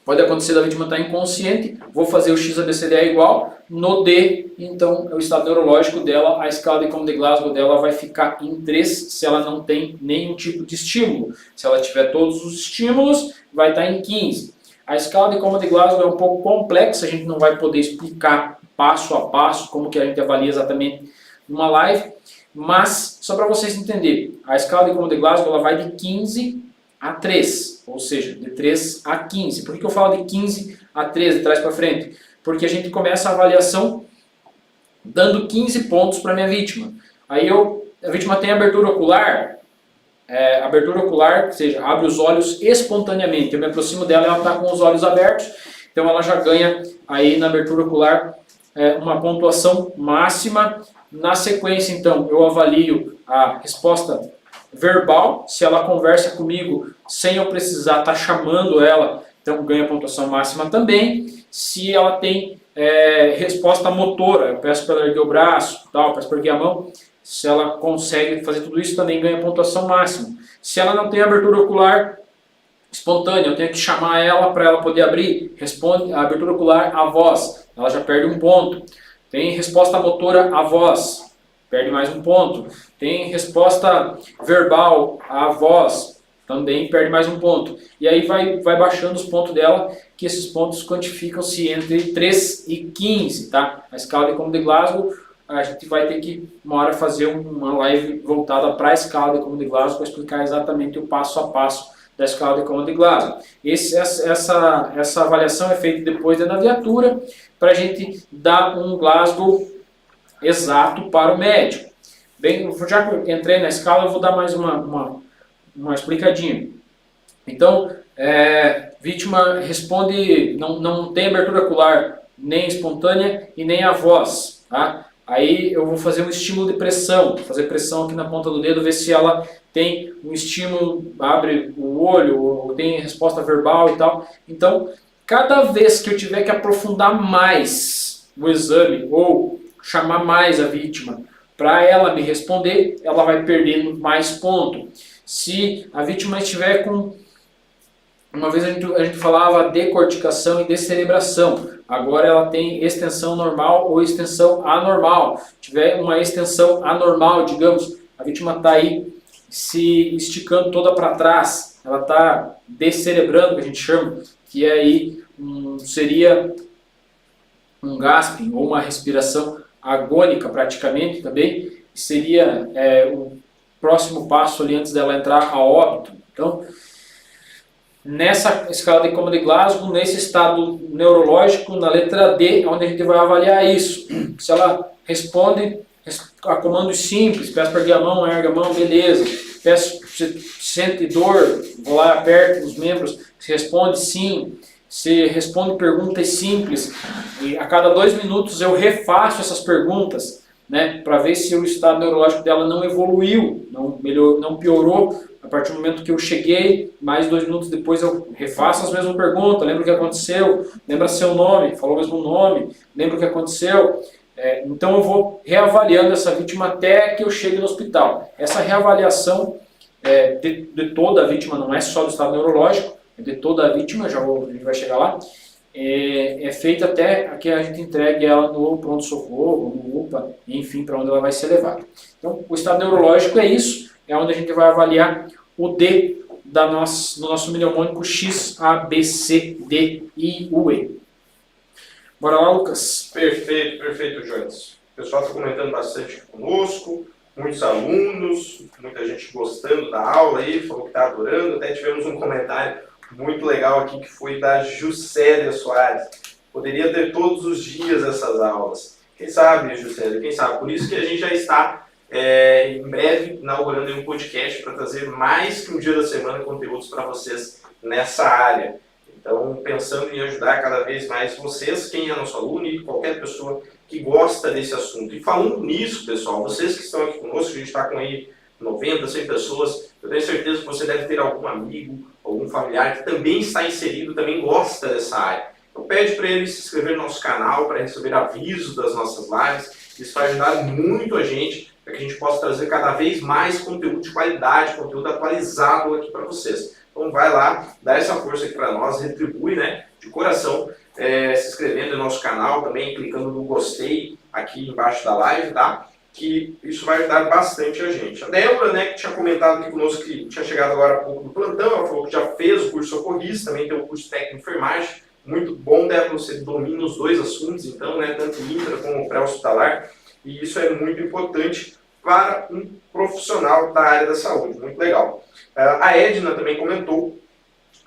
pode acontecer da vítima estar inconsciente, vou fazer o XABCD é igual, no D, então, o estado neurológico dela, a escala de Common de Glasgow dela vai ficar em 3 se ela não tem nenhum tipo de estímulo. Se ela tiver todos os estímulos, vai estar em 15. A escala de Common de Glasgow é um pouco complexa, a gente não vai poder explicar passo a passo como que a gente avalia exatamente numa live, mas, só para vocês entenderem, a escala de Common de Glasgow ela vai de 15 a 3, ou seja, de 3 a 15. Por que eu falo de 15 a 3, de trás para frente? Porque a gente começa a avaliação dando 15 pontos para a minha vítima. Aí a vítima tem abertura ocular, ou seja, abre os olhos espontaneamente. Eu me aproximo dela, ela está com os olhos abertos, então ela já ganha aí na abertura ocular uma pontuação máxima. Na sequência, então, eu avalio a resposta verbal, se ela conversa comigo sem eu precisar estar chamando ela, então ganha pontuação máxima também. Se ela tem resposta motora, eu peço para ela erguer o braço, tal, peço para erguer a mão, se ela consegue fazer tudo isso, também ganha pontuação máxima. Se ela não tem abertura ocular espontânea, eu tenho que chamar ela para ela poder abrir, responde a abertura ocular à voz, ela já perde um ponto. Tem resposta motora à voz, perde mais um ponto. Tem resposta verbal à voz, também perde mais um ponto. E aí vai baixando os pontos dela, que esses pontos quantificam-se entre 3 e 15, tá? A escala de Common de Glasgow, a gente vai ter que, uma hora, fazer uma live voltada para a escala de Common de Glasgow, para explicar exatamente o passo a passo da escala de Common de Glasgow. Essa avaliação é feita depois da viatura, para a gente dar um Glasgow exato para o médico. Bem, já que eu entrei na escala, eu vou dar mais uma explicadinha. Então, vítima responde, não tem abertura ocular nem espontânea e nem a voz. Tá? Aí eu vou fazer um estímulo de pressão, fazer pressão aqui na ponta do dedo, ver se ela tem um estímulo, abre o olho, ou tem resposta verbal e tal. Então, cada vez que eu tiver que aprofundar mais o exame ou chamar mais a vítima para ela me responder, ela vai perdendo mais ponto. Se a vítima estiver com... Uma vez a gente falava decorticação e descerebração. Agora ela tem extensão normal ou extensão anormal. Se tiver uma extensão anormal, digamos, a vítima está aí se esticando toda para trás, ela está descerebrando, que a gente chama, que é aí seria um gasping ou uma respiração agônica praticamente também, seria o próximo passo ali antes dela entrar a óbito. Então, nessa escala de Common de Glasgow, nesse estado neurológico, na letra D, onde a gente vai avaliar isso. Se ela responde a comandos simples, peço para erguer a mão, erga a mão, beleza. Peço, se sente dor, vou lá, aperto os membros, se responde sim. Se responde perguntas simples, e a cada 2 minutos eu refaço essas perguntas, né, para ver se o estado neurológico dela não evoluiu, não piorou. A partir do momento que eu cheguei, mais 2 minutos depois eu refaço as mesmas perguntas, lembra o que aconteceu, lembra seu nome, falou o mesmo nome, lembra o que aconteceu. Então eu vou reavaliando essa vítima até que eu chegue no hospital. Essa reavaliação de toda a vítima, não é só do estado neurológico, é de toda a vítima, a gente vai chegar lá, é feita até que a gente entregue ela no pronto-socorro, no UPA, enfim, para onde ela vai ser levada. Então, o estado neurológico é isso, é onde a gente vai avaliar o D do nosso mnemônico X, A, B, C, D, I, U, E. Bora lá, Lucas. Perfeito, Jones. O pessoal está comentando bastante conosco, muitos alunos, muita gente gostando da aula aí, falou que está adorando. Até tivemos um comentário muito legal aqui que foi da Juscelia Soares. Poderia ter todos os dias essas aulas. Quem sabe, Juscelia, quem sabe? Por isso que a gente já está em breve inaugurando um podcast para trazer mais que um dia da semana conteúdos para vocês nessa área. Então, pensando em ajudar cada vez mais vocês, quem é nosso aluno e qualquer pessoa que gosta desse assunto. E falando nisso, pessoal, vocês que estão aqui conosco, a gente está com aí 90, 100 pessoas, eu tenho certeza que você deve ter algum amigo, algum familiar que também está inserido, também gosta dessa área. Então pede para ele se inscrever no nosso canal para receber avisos das nossas lives. Isso vai ajudar muito a gente para que a gente possa trazer cada vez mais conteúdo de qualidade, conteúdo atualizado aqui para vocês. Então vai lá, dá essa força aqui para nós, retribui, né, de coração, se inscrevendo no nosso canal, também clicando no gostei aqui embaixo da live, tá? Que isso vai ajudar bastante a gente. A Débora, né, que tinha comentado aqui conosco que tinha chegado agora há pouco do plantão, ela falou que já fez o curso socorrista, também tem o curso técnico de enfermagem. Muito bom, Débora, você domina os dois assuntos, então, né, tanto intra como pré-hospitalar, e isso é muito importante para um profissional da área da saúde, muito legal. A Edna também comentou,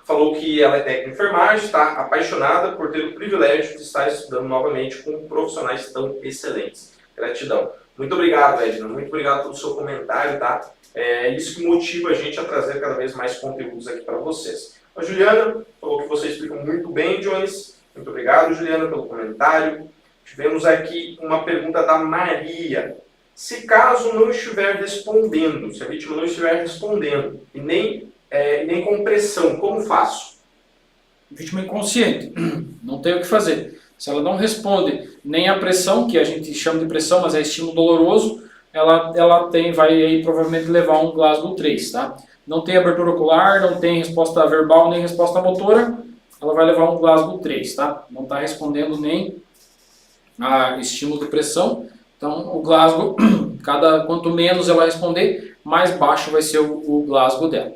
falou que ela é técnica de enfermagem, está apaixonada por ter o privilégio de estar estudando novamente com profissionais tão excelentes. Gratidão. Muito obrigado, Edna, muito obrigado pelo seu comentário, tá? É isso que motiva a gente a trazer cada vez mais conteúdos aqui para vocês. A Juliana falou que você explica muito bem, Jones. Muito obrigado, Juliana, pelo comentário. Tivemos aqui uma pergunta da Maria. Se caso não estiver respondendo, se a vítima não estiver respondendo e nem com pressão, como faço? Vítima inconsciente, não tem o que fazer. Se ela não responde nem a pressão, que a gente chama de pressão, mas é estímulo doloroso, ela vai aí, provavelmente levar um Glasgow 3, tá? Não tem abertura ocular, não tem resposta verbal, nem resposta motora, ela vai levar um Glasgow 3, tá? Não está respondendo nem a estímulo de pressão. Então, o Glasgow, quanto menos ela responder, mais baixo vai ser o Glasgow dela.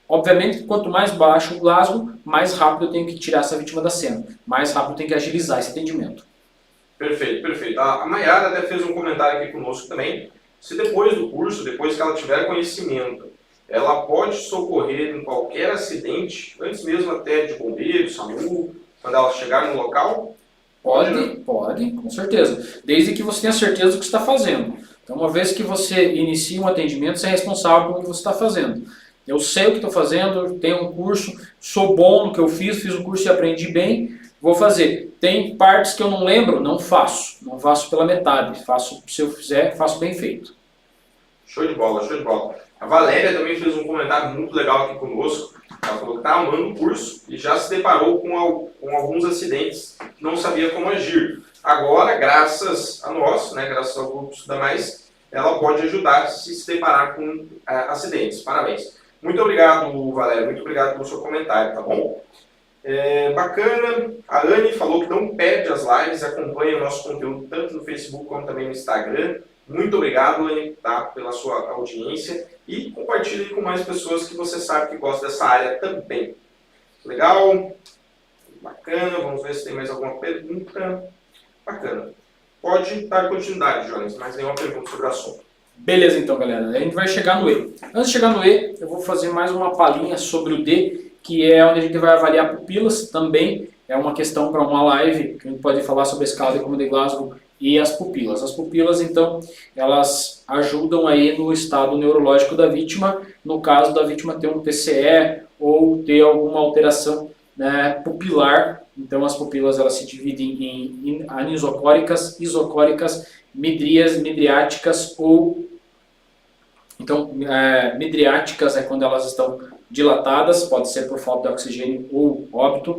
Obviamente, quanto mais baixo o Glasgow, mais rápido eu tenho que tirar essa vítima da cena. Mais rápido eu tenho que agilizar esse atendimento. Perfeito, perfeito. A Mayara até fez um comentário aqui conosco também. Se depois do curso, depois que ela tiver conhecimento, ela pode socorrer em qualquer acidente, antes mesmo até de bombeiro, SAMU, quando ela chegar no local? Pode, com certeza. Desde que você tenha certeza do que está fazendo. Então, uma vez que você inicia um atendimento, você é responsável pelo que você está fazendo. Eu sei o que estou fazendo, tenho um curso, sou bom no que eu fiz o curso e aprendi bem, vou fazer. Tem partes que eu não lembro, não faço pela metade, se eu fizer, faço bem feito. Show de bola, show de bola. A Valéria também fez um comentário muito legal aqui conosco, ela falou que está amando o curso e já se deparou com alguns acidentes, não sabia como agir. Agora, graças a nós, né, graças ao Grupo Estuda Mais, ela pode ajudar se deparar com acidentes. Parabéns. Muito obrigado, Valéria. Muito obrigado pelo seu comentário, tá bom? Bacana. A Anne falou que não perde as lives, acompanha o nosso conteúdo tanto no Facebook como também no Instagram. Muito obrigado, Anne, tá, pela sua audiência. E compartilhe com mais pessoas que você sabe que gostam dessa área também. Legal? Bacana. Vamos ver se tem mais alguma pergunta. Bacana. Pode dar continuidade, Jones, mas nenhuma pergunta sobre o assunto. Beleza, então, galera. A gente vai chegar no E. Antes de chegar no E, eu vou fazer mais uma palhinha sobre o D, que é onde a gente vai avaliar pupilas. Também é uma questão para uma live, que a gente pode falar sobre a escala de Coman de Glasgow e as pupilas. As pupilas, então, elas ajudam aí no estado neurológico da vítima, no caso da vítima ter um TCE ou ter alguma alteração, né, pupilar. Então, as pupilas elas se dividem em anisocóricas, isocóricas, midriáticas ou... Então, midriáticas é quando elas estão dilatadas, pode ser por falta de oxigênio ou óbito.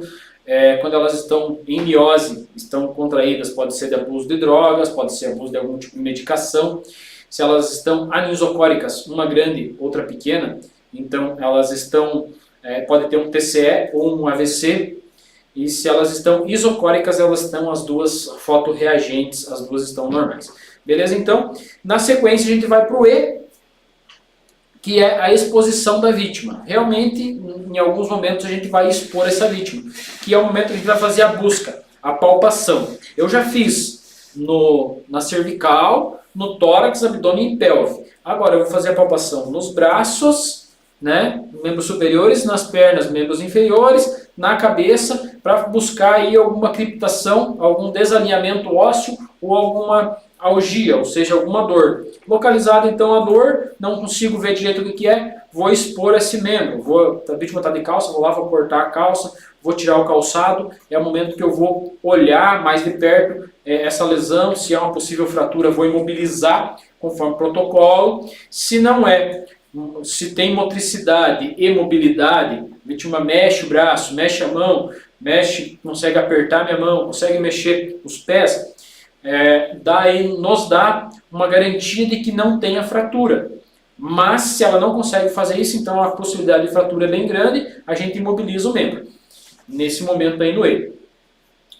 Quando elas estão em miose, estão contraídas, pode ser de abuso de drogas, pode ser abuso de algum tipo de medicação. Se elas estão anisocóricas, uma grande, outra pequena, então elas estão, pode ter um TCE ou um AVC. E se elas estão isocóricas, elas estão as duas fotorreagentes, as duas estão normais. Beleza? Então, na sequência a gente vai para o E, que é a exposição da vítima. Realmente, em alguns momentos, a gente vai expor essa vítima, que é o momento que a gente vai fazer a busca, a palpação. Eu já fiz na cervical, no tórax, abdômen e pelve. Agora eu vou fazer a palpação nos braços, né, membros superiores, nas pernas, membros inferiores, na cabeça, para buscar aí alguma criptação, algum desalinhamento ósseo ou algia, ou seja, alguma dor. Localizada então a dor, não consigo ver direito o que é, vou expor esse membro. A vítima está de calça, vou lá, vou cortar a calça, vou tirar o calçado, é o momento que eu vou olhar mais de perto essa lesão, se é uma possível fratura, vou imobilizar conforme o protocolo. Se não é, se tem motricidade e mobilidade, a vítima mexe o braço, mexe a mão, mexe, consegue apertar minha mão, consegue mexer os pés, nos dá uma garantia de que não tenha fratura. Mas se ela não consegue fazer isso, então a possibilidade de fratura é bem grande, a gente imobiliza o membro. Nesse momento aí no E.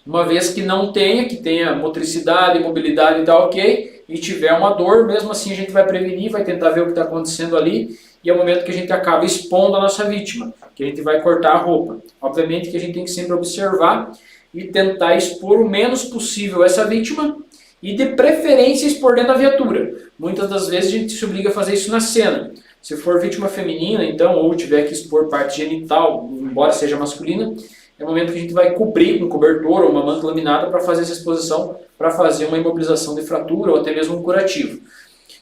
Uma vez que não tenha, que tenha motricidade, mobilidade e tal, ok, e tiver uma dor, mesmo assim a gente vai prevenir, vai tentar ver o que está acontecendo ali, e é o momento que a gente acaba expondo a nossa vítima, que a gente vai cortar a roupa. Obviamente que a gente tem que sempre observar e tentar expor o menos possível essa vítima, e de preferência expor dentro da viatura. Muitas das vezes a gente se obriga a fazer isso na cena. Se for vítima feminina, então, ou tiver que expor parte genital, embora seja masculina, é o momento que a gente vai cobrir com um cobertor ou uma manta laminada para fazer essa exposição, para fazer uma imobilização de fratura ou até mesmo um curativo.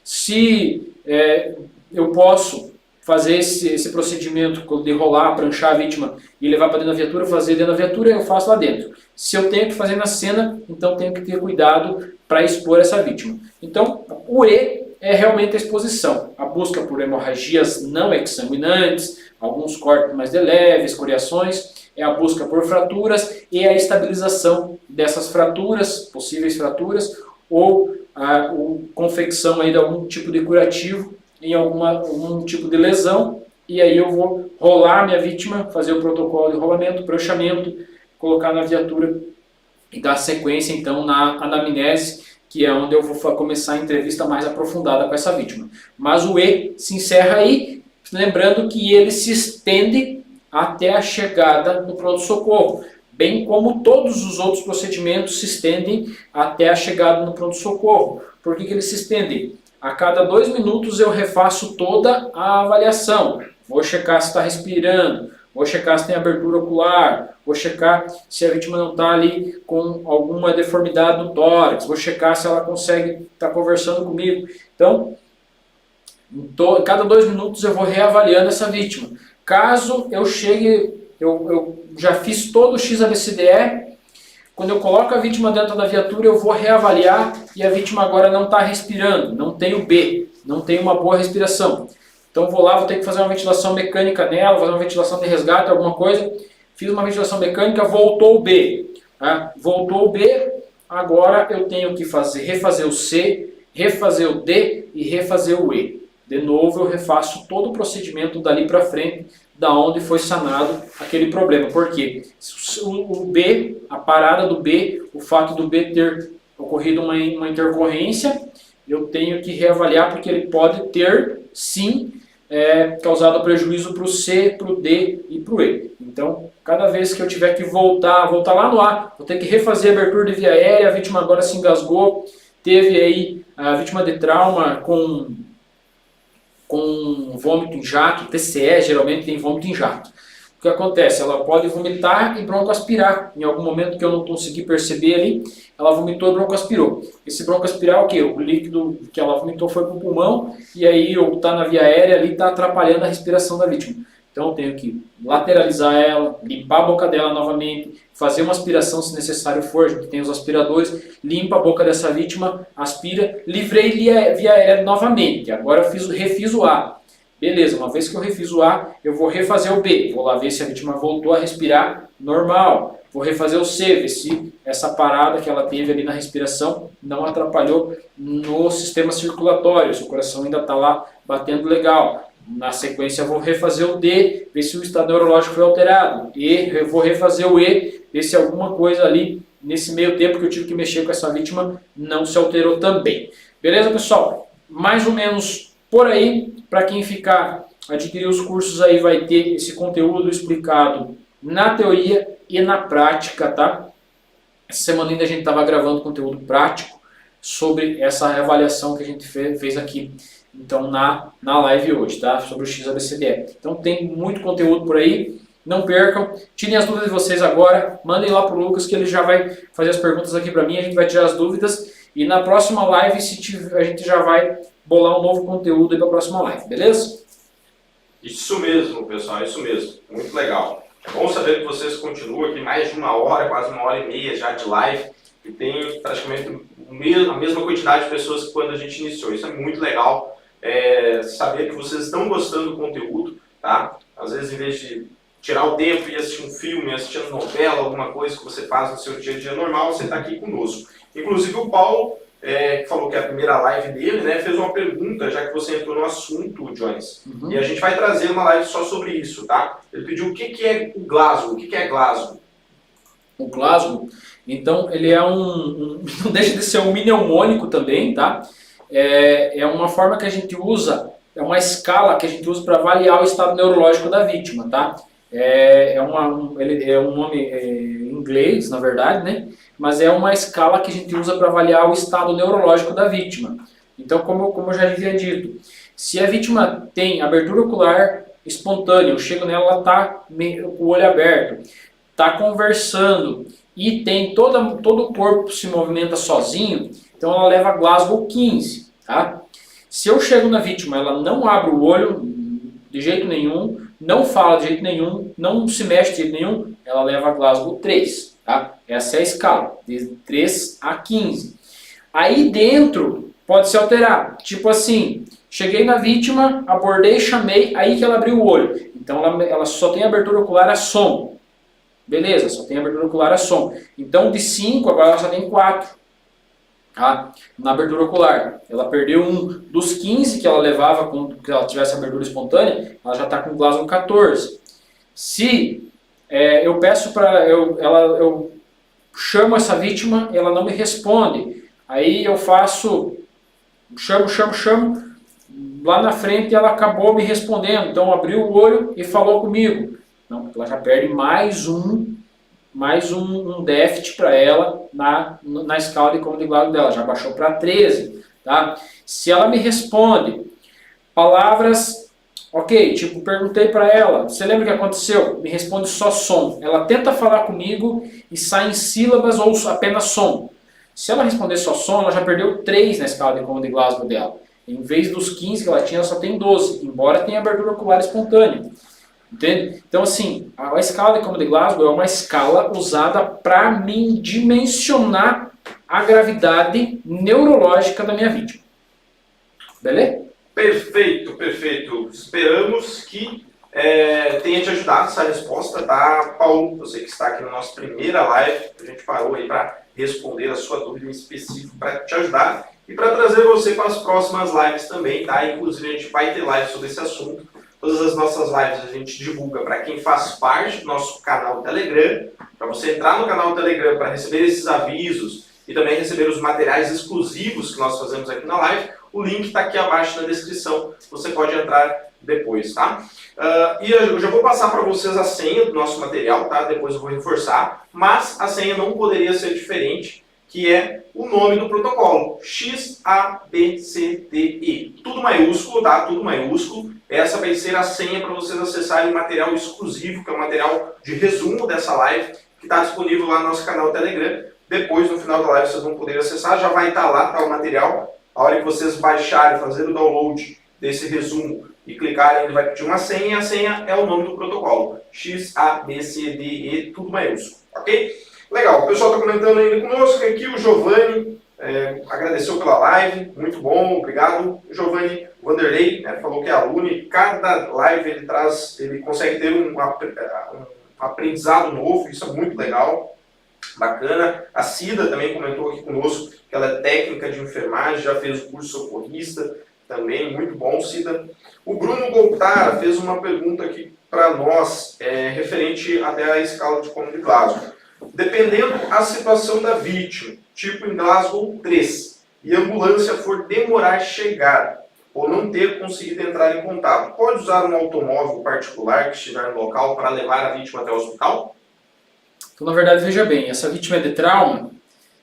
Se eu posso fazer esse procedimento de rolar, pranchar a vítima e levar para dentro da viatura, fazer dentro da viatura, eu faço lá dentro. Se eu tenho que fazer na cena, então tenho que ter cuidado para expor essa vítima. Então, o E é realmente a exposição, a busca por hemorragias não exsanguinantes, alguns cortes mais de leve, escoriações, é a busca por fraturas e a estabilização dessas fraturas, possíveis fraturas, ou confecção aí de algum tipo de curativo em algum tipo de lesão, e aí eu vou rolar minha vítima, fazer o protocolo de rolamento, pranchamento, colocar na viatura e dar sequência então na anamnese, que é onde eu vou começar a entrevista mais aprofundada com essa vítima. Mas o E se encerra aí, lembrando que ele se estende até a chegada no pronto-socorro, bem como todos os outros procedimentos se estendem até a chegada no pronto-socorro. Por que ele se estende? A cada 2 minutos eu refaço toda a avaliação. Vou checar se está respirando, vou checar se tem abertura ocular, vou checar se a vítima não está ali com alguma deformidade no tórax, vou checar se ela consegue estar conversando comigo. Então, cada 2 minutos eu vou reavaliando essa vítima. Caso eu chegue, eu já fiz todo o XABCDE, quando eu coloco a vítima dentro da viatura, eu vou reavaliar e a vítima agora não está respirando, não tem o B, não tem uma boa respiração. Então vou lá, vou ter que fazer uma ventilação mecânica nela, fazer uma ventilação de resgate, alguma coisa. Fiz uma ventilação mecânica, voltou o B. Tá? Voltou o B, agora eu tenho que refazer o C, refazer o D e refazer o E. De novo eu refaço todo o procedimento dali para frente, da onde foi sanado aquele problema. Por quê? O B, a parada do B, o fato do B ter ocorrido uma intercorrência, eu tenho que reavaliar porque ele pode ter, sim, causado prejuízo para o C, para o D e para o E. Então, cada vez que eu tiver que voltar lá no A, vou ter que refazer a abertura de via aérea, a vítima agora se engasgou, teve aí a vítima de trauma com vômito em jato, TCE geralmente tem vômito em jato. O que acontece? Ela pode vomitar e broncoaspirar. Em algum momento que eu não consegui perceber ali, ela vomitou e broncoaspirou. Esse broncoaspirar é o quê? O líquido que ela vomitou foi para o pulmão e aí ou está na via aérea ali, está atrapalhando a respiração da vítima. Então eu tenho que lateralizar ela, limpar a boca dela novamente, fazer uma aspiração se necessário for, a gente tem os aspiradores, limpa a boca dessa vítima, aspira, livrei via aérea novamente. Agora eu refiz o A. Beleza, uma vez que eu refiz o A, eu vou refazer o B. Vou lá ver se a vítima voltou a respirar normal. Vou refazer o C, ver se essa parada que ela teve ali na respiração não atrapalhou no sistema circulatório, se o coração ainda está lá batendo legal. Na sequência eu vou refazer o D, ver se o estado neurológico foi alterado. E eu vou refazer o E, ver se alguma coisa ali, nesse meio tempo que eu tive que mexer com essa vítima, não se alterou também. Beleza, pessoal? Mais ou menos por aí, para quem adquirir os cursos aí vai ter esse conteúdo explicado na teoria e na prática, tá? Essa semana ainda a gente estava gravando conteúdo prático sobre essa avaliação que a gente fez aqui. Então, na live hoje, tá? Sobre o XABCDE. Então, tem muito conteúdo por aí. Não percam. Tirem as dúvidas de vocês agora. Mandem lá pro Lucas que ele já vai fazer as perguntas aqui para mim. A gente vai tirar as dúvidas. E na próxima live a gente já vai bolar um novo conteúdo para a próxima live, beleza? Isso mesmo, pessoal, isso mesmo. Muito legal. É bom saber que vocês continuam aqui mais de uma hora, quase 1h30 já de live, e tem praticamente a mesma quantidade de pessoas que quando a gente iniciou. Isso é muito legal, saber que vocês estão gostando do conteúdo, tá? Às vezes, em vez de tirar o tempo e assistir um filme, assistir uma novela, alguma coisa que você faz no seu dia a dia normal, você está aqui conosco. Inclusive o Paulo, que falou que é a primeira live dele, né, fez uma pergunta, já que você entrou no assunto, Jones. E a gente vai trazer uma live só sobre isso, tá? Ele pediu o que é o Glasgow, o que é Glasgow? O Glasgow, então, ele é não deixa de ser um mnemônico também, tá? É uma forma que a gente usa, é uma escala que a gente usa para avaliar o estado neurológico da vítima, tá? Ele é um nome em inglês, na verdade, né? Mas é uma escala que a gente usa para avaliar o estado neurológico da vítima. Então, como eu já havia dito, se a vítima tem abertura ocular espontânea, eu chego nela, ela está com o olho aberto, está conversando e tem todo o corpo se movimenta sozinho, então ela leva Glasgow 15. Tá? Se eu chego na vítima, ela não abre o olho de jeito nenhum, não fala de jeito nenhum, não se mexe de jeito nenhum, ela leva Glasgow 3. Tá? Essa é a escala, de 3 a 15. Aí dentro pode se alterar, tipo assim, cheguei na vítima, abordei, chamei, aí que ela abriu o olho. Então ela só tem abertura ocular a som. Beleza, só tem abertura ocular a som. Então de 5 agora ela só tem 4. Tá? Na abertura ocular. Ela perdeu um dos 15 que ela levava quando ela tivesse abertura espontânea, ela já está com Glasgow 14. Se eu peço para eu chamo essa vítima, ela não me responde. Aí eu chamo, lá na frente ela acabou me respondendo, então abriu o olho e falou comigo. Não, ela já perde mais um déficit para ela na escala de cômodo de Glasgow dela, já baixou para 13. Tá? Se ela me responde palavras, ok, tipo, perguntei para ela, você lembra o que aconteceu? Me responde só som. Ela tenta falar comigo e sai em sílabas ou apenas som. Se ela responder só som, ela já perdeu 3 na escala de cômodo de Glasgow dela. Em vez dos 15 que ela tinha, ela só tem 12, embora tenha abertura ocular espontânea. Entende? Então, assim, a escala de cômodo de Glasgow é uma escala usada para mim dimensionar a gravidade neurológica da minha vítima. Beleza? Perfeito, perfeito. Esperamos que tenha te ajudado essa resposta, tá, Paulo? Você que está aqui na nossa primeira live, a gente parou aí para responder a sua dúvida em específico para te ajudar e para trazer você para as próximas lives também, tá? Inclusive a gente vai ter live sobre esse assunto. Todas as nossas lives a gente divulga para quem faz parte do nosso canal Telegram. Para você entrar no canal Telegram para receber esses avisos e também receber os materiais exclusivos que nós fazemos aqui na live, o link está aqui abaixo na descrição. Você pode entrar depois, tá? E eu já vou passar para vocês a senha do nosso material, tá? Depois eu vou reforçar. Mas a senha não poderia ser diferente, que é o nome do protocolo, XABCDE. Tudo maiúsculo, tá? Tudo maiúsculo. Essa vai ser a senha para vocês acessarem o material exclusivo, que é o material de resumo dessa live, que está disponível lá no nosso canal Telegram. Depois, no final da live, vocês vão poder acessar. Já vai estar lá, tá, o material. A hora que vocês baixarem, fazer o download desse resumo e clicarem, ele vai pedir uma senha, e a senha é o nome do protocolo. XABCDE, tudo maiúsculo, ok? Legal, o pessoal está comentando ainda conosco aqui, o Giovanni agradeceu pela live, muito bom, obrigado. O Giovanni Vanderlei, né, falou que é aluno e cada live ele consegue ter um aprendizado novo, isso é muito legal, bacana. A Cida também comentou aqui conosco que ela é técnica de enfermagem, já fez o curso socorrista, também, muito bom, Cida. O Bruno Goltara fez uma pergunta aqui para nós, referente até à escala de cômodo de Glasgow. Dependendo a situação da vítima, tipo em Glasgow 3, e a ambulância for demorar a chegar, ou não ter conseguido entrar em contato, pode usar um automóvel particular que estiver no local para levar a vítima até o hospital? Então, na verdade, veja bem, essa vítima é de trauma,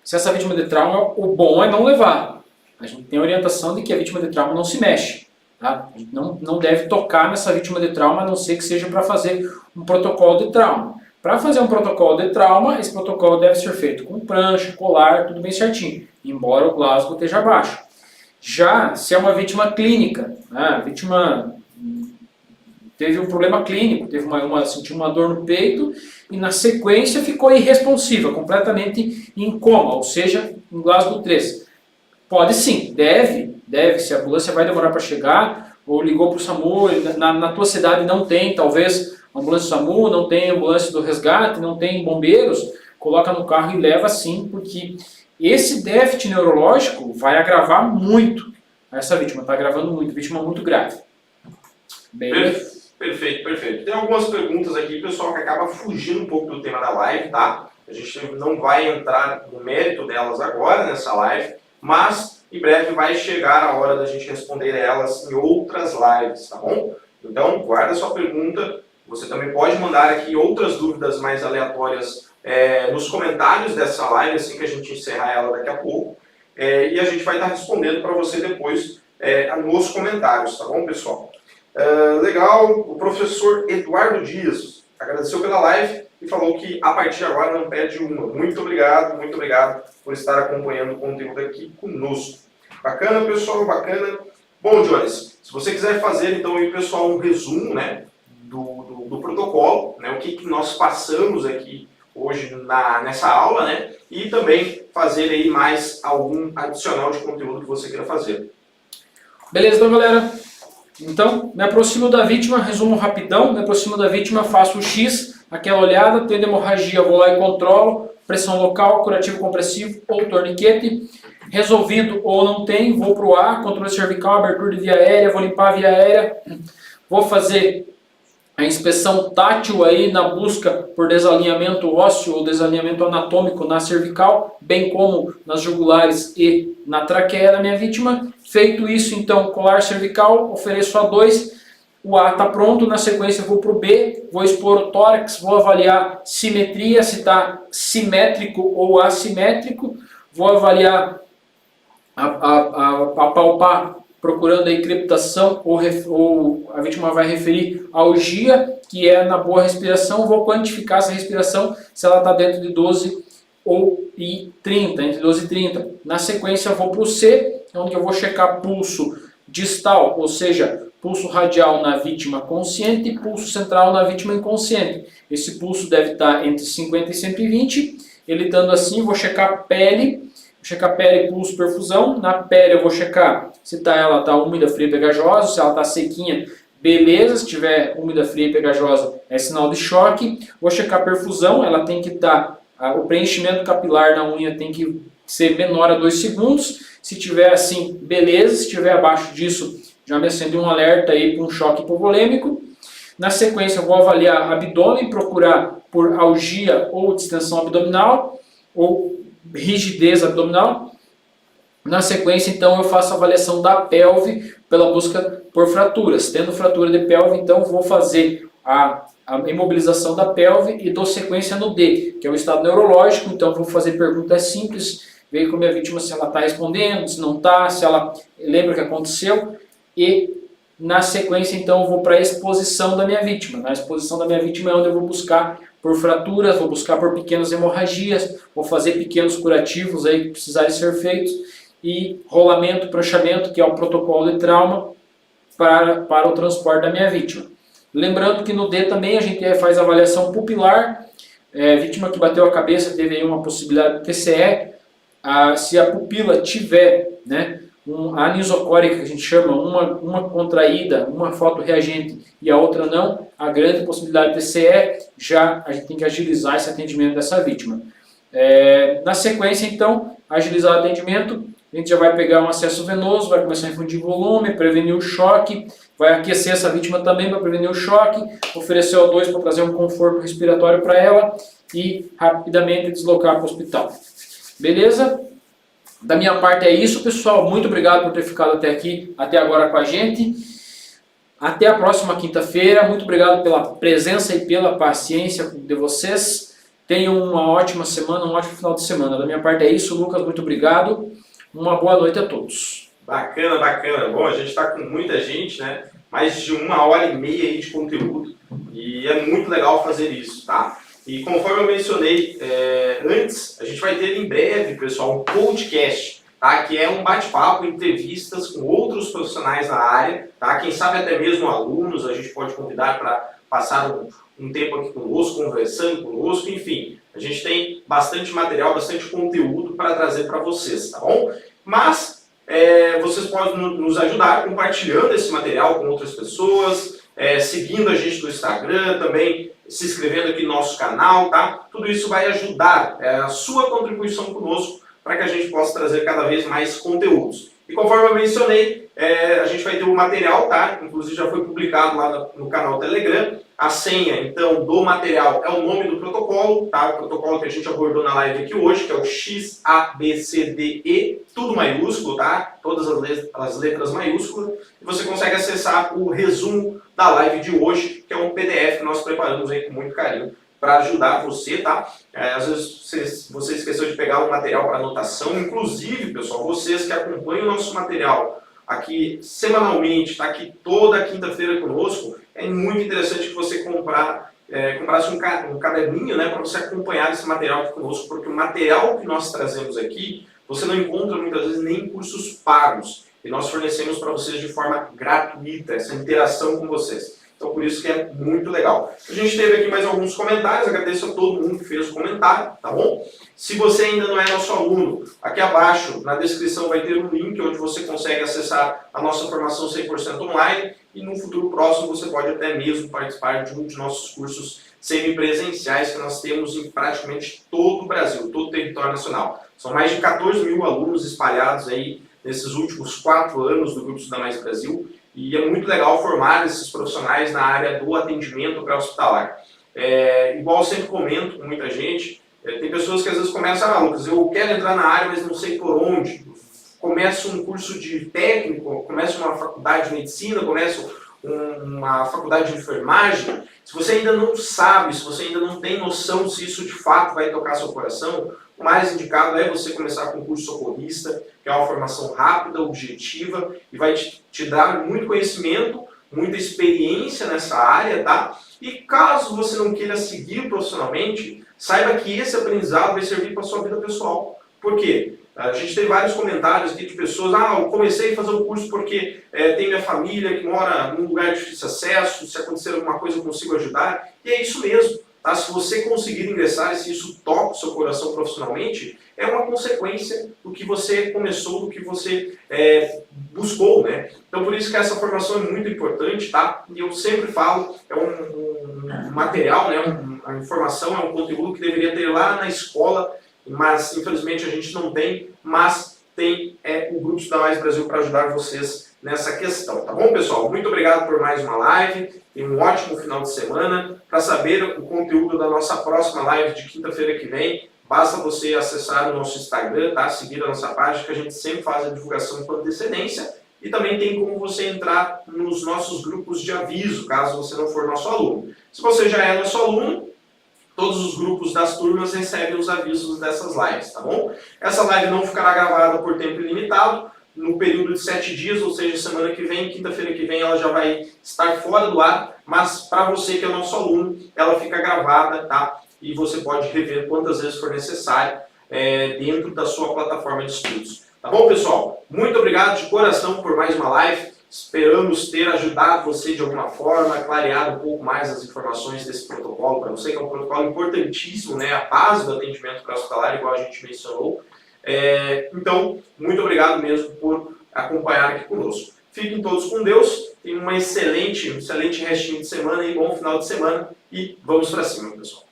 se essa vítima é de trauma, o bom é não levar. A gente tem a orientação de que a vítima de trauma não se mexe. Tá? A gente não deve tocar nessa vítima de trauma, a não ser que seja para fazer um protocolo de trauma. Para fazer um protocolo de trauma, esse protocolo deve ser feito com prancha, colar, tudo bem certinho. embora o Glasgow esteja baixo. Já se é uma vítima clínica, né, a vítima teve um problema clínico, sentiu uma dor no peito e na sequência ficou irresponsiva, completamente em coma, ou seja, em Glasgow 3. Pode sim, deve, se a ambulância vai demorar para chegar, ou ligou para o SAMU, na tua cidade não tem, talvez, ambulância do SAMU, não tem ambulância do resgate, não tem bombeiros, coloca no carro e leva sim, porque esse déficit neurológico vai agravar muito essa vítima, está agravando muito, vítima muito grave. Perfeito. Tem algumas perguntas aqui, pessoal, que acaba fugindo um pouco do tema da live, tá? A gente não vai entrar no mérito delas agora nessa live, mas em breve vai chegar a hora da gente responder elas em outras lives, tá bom? Então, guarda sua pergunta. Você também pode mandar aqui outras dúvidas mais aleatórias nos comentários dessa live, assim que a gente encerrar ela daqui a pouco. E a gente vai estar respondendo para você depois nos comentários, tá bom, pessoal? Legal, o professor Eduardo Dias agradeceu pela live e falou que a partir de agora não perde uma. Muito obrigado por estar acompanhando o conteúdo aqui conosco. Bacana, pessoal, bacana. Bom, Jones, se você quiser fazer então aí, pessoal, um resumo, né, do protocolo, né, o que nós passamos aqui hoje nessa aula, né, e também fazer aí mais algum adicional de conteúdo que você queira fazer. Beleza, então, galera? Então, me aproximo da vítima, resumo rapidão, me aproximo da vítima, faço o X, aquela olhada, tendo hemorragia, vou lá e controlo, pressão local, curativo compressivo ou torniquete, resolvido ou não tem, vou para o A, controle cervical, abertura de via aérea, vou limpar a via aérea, vou fazer a inspeção tátil aí na busca por desalinhamento ósseo ou desalinhamento anatômico na cervical, bem como nas jugulares e na traqueia da minha vítima. Feito isso, então, colar cervical, ofereço A2, o A está pronto, na sequência vou para o B, vou expor o tórax, vou avaliar simetria, se está simétrico ou assimétrico, vou avaliar, apalpar, procurando a crepitação, ou a vítima vai referir a algia, que é na boa respiração, vou quantificar essa respiração, se ela está dentro de 12 e 30, entre 12 e 30. Na sequência eu vou para o C, onde eu vou checar pulso distal, ou seja, pulso radial na vítima consciente e pulso central na vítima inconsciente. Esse pulso deve estar entre 50 e 120, ele estando assim, vou checar pele, pulso, perfusão. Na pele eu vou checar se ela está úmida, fria e pegajosa, se ela está sequinha, beleza. Se tiver úmida, fria e pegajosa, é sinal de choque. Vou checar perfusão, ela tem que estar, o preenchimento capilar na unha tem que ser menor a 2 segundos. Se tiver assim, beleza. Se tiver abaixo disso, já me acende um alerta aí para um choque hipovolêmico. Na sequência eu vou avaliar abdômen, procurar por algia ou distensão abdominal, ou rigidez abdominal. Na sequência, então, eu faço a avaliação da pelve pela busca por fraturas. Tendo fratura de pelve, então, vou fazer a imobilização da pelve e dou sequência no D, que é o estado neurológico. Então, vou fazer perguntas simples, ver com a minha vítima se ela está respondendo, se não está, se ela lembra o que aconteceu. E, na sequência, então, eu vou para a exposição da minha vítima. Na exposição da minha vítima é onde eu vou buscar por fraturas, vou buscar por pequenas hemorragias, vou fazer pequenos curativos aí que precisarem ser feitos, e rolamento, pranchamento, que é o protocolo de trauma para o transporte da minha vítima. Lembrando que no D também a gente faz avaliação pupilar, vítima que bateu a cabeça teve aí uma possibilidade de TCE, se a pupila tiver, né, a anisocórica, que a gente chama, uma contraída, uma fotorreagente e a outra não, a grande possibilidade de TCE, já a gente tem que agilizar esse atendimento dessa vítima. Na sequência, então, agilizar o atendimento, a gente já vai pegar um acesso venoso, vai começar a infundir volume, prevenir o choque, vai aquecer essa vítima também para prevenir o choque, oferecer O2 para trazer um conforto respiratório para ela e rapidamente deslocar para o hospital. Beleza? Da minha parte é isso, pessoal. Muito obrigado por ter ficado até agora com a gente. Até a próxima quinta-feira. Muito obrigado pela presença e pela paciência de vocês. Tenham uma ótima semana, um ótimo final de semana. Da minha parte é isso, Lucas. Muito obrigado. Uma boa noite a todos. Bacana, bacana. Bom, a gente está com muita gente, né? Mais de 1h30 aí de conteúdo. E é muito legal fazer isso, tá? E conforme eu mencionei antes, a gente vai ter em breve, pessoal, um podcast tá? Que é um bate-papo, entrevistas com outros profissionais da área, tá? Quem sabe até mesmo alunos, a gente pode convidar para passar um tempo aqui conosco, conversando conosco, enfim. A gente tem bastante material, bastante conteúdo para trazer para vocês, tá bom? Mas vocês podem nos ajudar compartilhando esse material com outras pessoas, seguindo a gente no Instagram, também se inscrevendo aqui no nosso canal, tá? Tudo isso vai ajudar a sua contribuição conosco para que a gente possa trazer cada vez mais conteúdos. E conforme eu mencionei, a gente vai ter o material, tá? Inclusive já foi publicado lá no canal Telegram. A senha, então, do material é o nome do protocolo, tá? O protocolo que a gente abordou na live aqui hoje, que é o XABCDE, tudo maiúsculo, tá? Todas as letras maiúsculas. E você consegue acessar o resumo da live de hoje, que é um PDF que nós preparamos aí com muito carinho para ajudar você, tá? Às vezes você esqueceu de pegar o material para anotação. Inclusive, pessoal, vocês que acompanham o nosso material aqui semanalmente, está aqui toda quinta-feira conosco, é muito interessante que você comprasse um caderninho, né, para você acompanhar esse material aqui conosco, porque o material que nós trazemos aqui, você não encontra muitas vezes nem em cursos pagos, e nós fornecemos para vocês de forma gratuita, essa interação com vocês. Então, por isso que é muito legal. A gente teve aqui mais alguns comentários, agradeço a todo mundo que fez o comentário, tá bom? Se você ainda não é nosso aluno, aqui abaixo, na descrição, vai ter um link onde você consegue acessar a nossa formação 100% online e no futuro próximo você pode até mesmo participar de um de nossos cursos semipresenciais que nós temos em praticamente todo o Brasil, todo o território nacional. São mais de 14 mil alunos espalhados aí nesses últimos 4 anos do Grupo Estuda Mais Brasil. E é muito legal formar esses profissionais na área do atendimento pré-hospitalar. Igual eu sempre comento com muita gente, tem pessoas que às vezes começam, Lucas, eu quero entrar na área, mas não sei por onde. Começo um curso de técnico, começo uma faculdade de medicina, começo uma faculdade de enfermagem. Se você ainda não sabe, se você ainda não tem noção se isso de fato vai tocar seu coração, o mais indicado é você começar com o curso socorrista, que é uma formação rápida, objetiva e vai te dar muito conhecimento, muita experiência nessa área, tá? E caso você não queira seguir profissionalmente, saiba que esse aprendizado vai servir para a sua vida pessoal. Por quê? A gente tem vários comentários aqui de pessoas, eu comecei a fazer o curso porque tem minha família que mora num lugar de difícil acesso, se acontecer alguma coisa eu consigo ajudar, e é isso mesmo. Tá? Se você conseguir ingressar e se isso toca o seu coração profissionalmente, é uma consequência do que você começou, do que você buscou, né? Então por isso que essa formação é muito importante, tá? E eu sempre falo, é um material, né? A informação é um conteúdo que deveria ter lá na escola, mas infelizmente a gente não tem, mas tem o Grupo Estuda Mais Brasil para ajudar vocês nessa questão, tá bom, pessoal? Muito obrigado por mais uma live, tenha um ótimo final de semana. Para saber o conteúdo da nossa próxima live de quinta-feira que vem, basta você acessar o nosso Instagram, tá? Seguir a nossa página, que a gente sempre faz a divulgação com antecedência, e também tem como você entrar nos nossos grupos de aviso, caso você não for nosso aluno. Se você já é nosso aluno, todos os grupos das turmas recebem os avisos dessas lives, tá bom? Essa live não ficará gravada por tempo ilimitado, no período de 7 dias, ou seja, semana que vem, quinta-feira que vem, ela já vai estar fora do ar, mas para você que é nosso aluno, ela fica gravada, tá? E você pode rever quantas vezes for necessário dentro da sua plataforma de estudos. Tá bom, pessoal? Muito obrigado de coração por mais uma live. Esperamos ter ajudado você de alguma forma, clareado um pouco mais as informações desse protocolo para você, que é um protocolo importantíssimo, né? A base do atendimento pré-hospitalar, igual a gente mencionou. Então, muito obrigado mesmo por acompanhar aqui conosco. Fiquem todos com Deus, tenham um excelente restinho de semana e bom final de semana e vamos para cima, pessoal.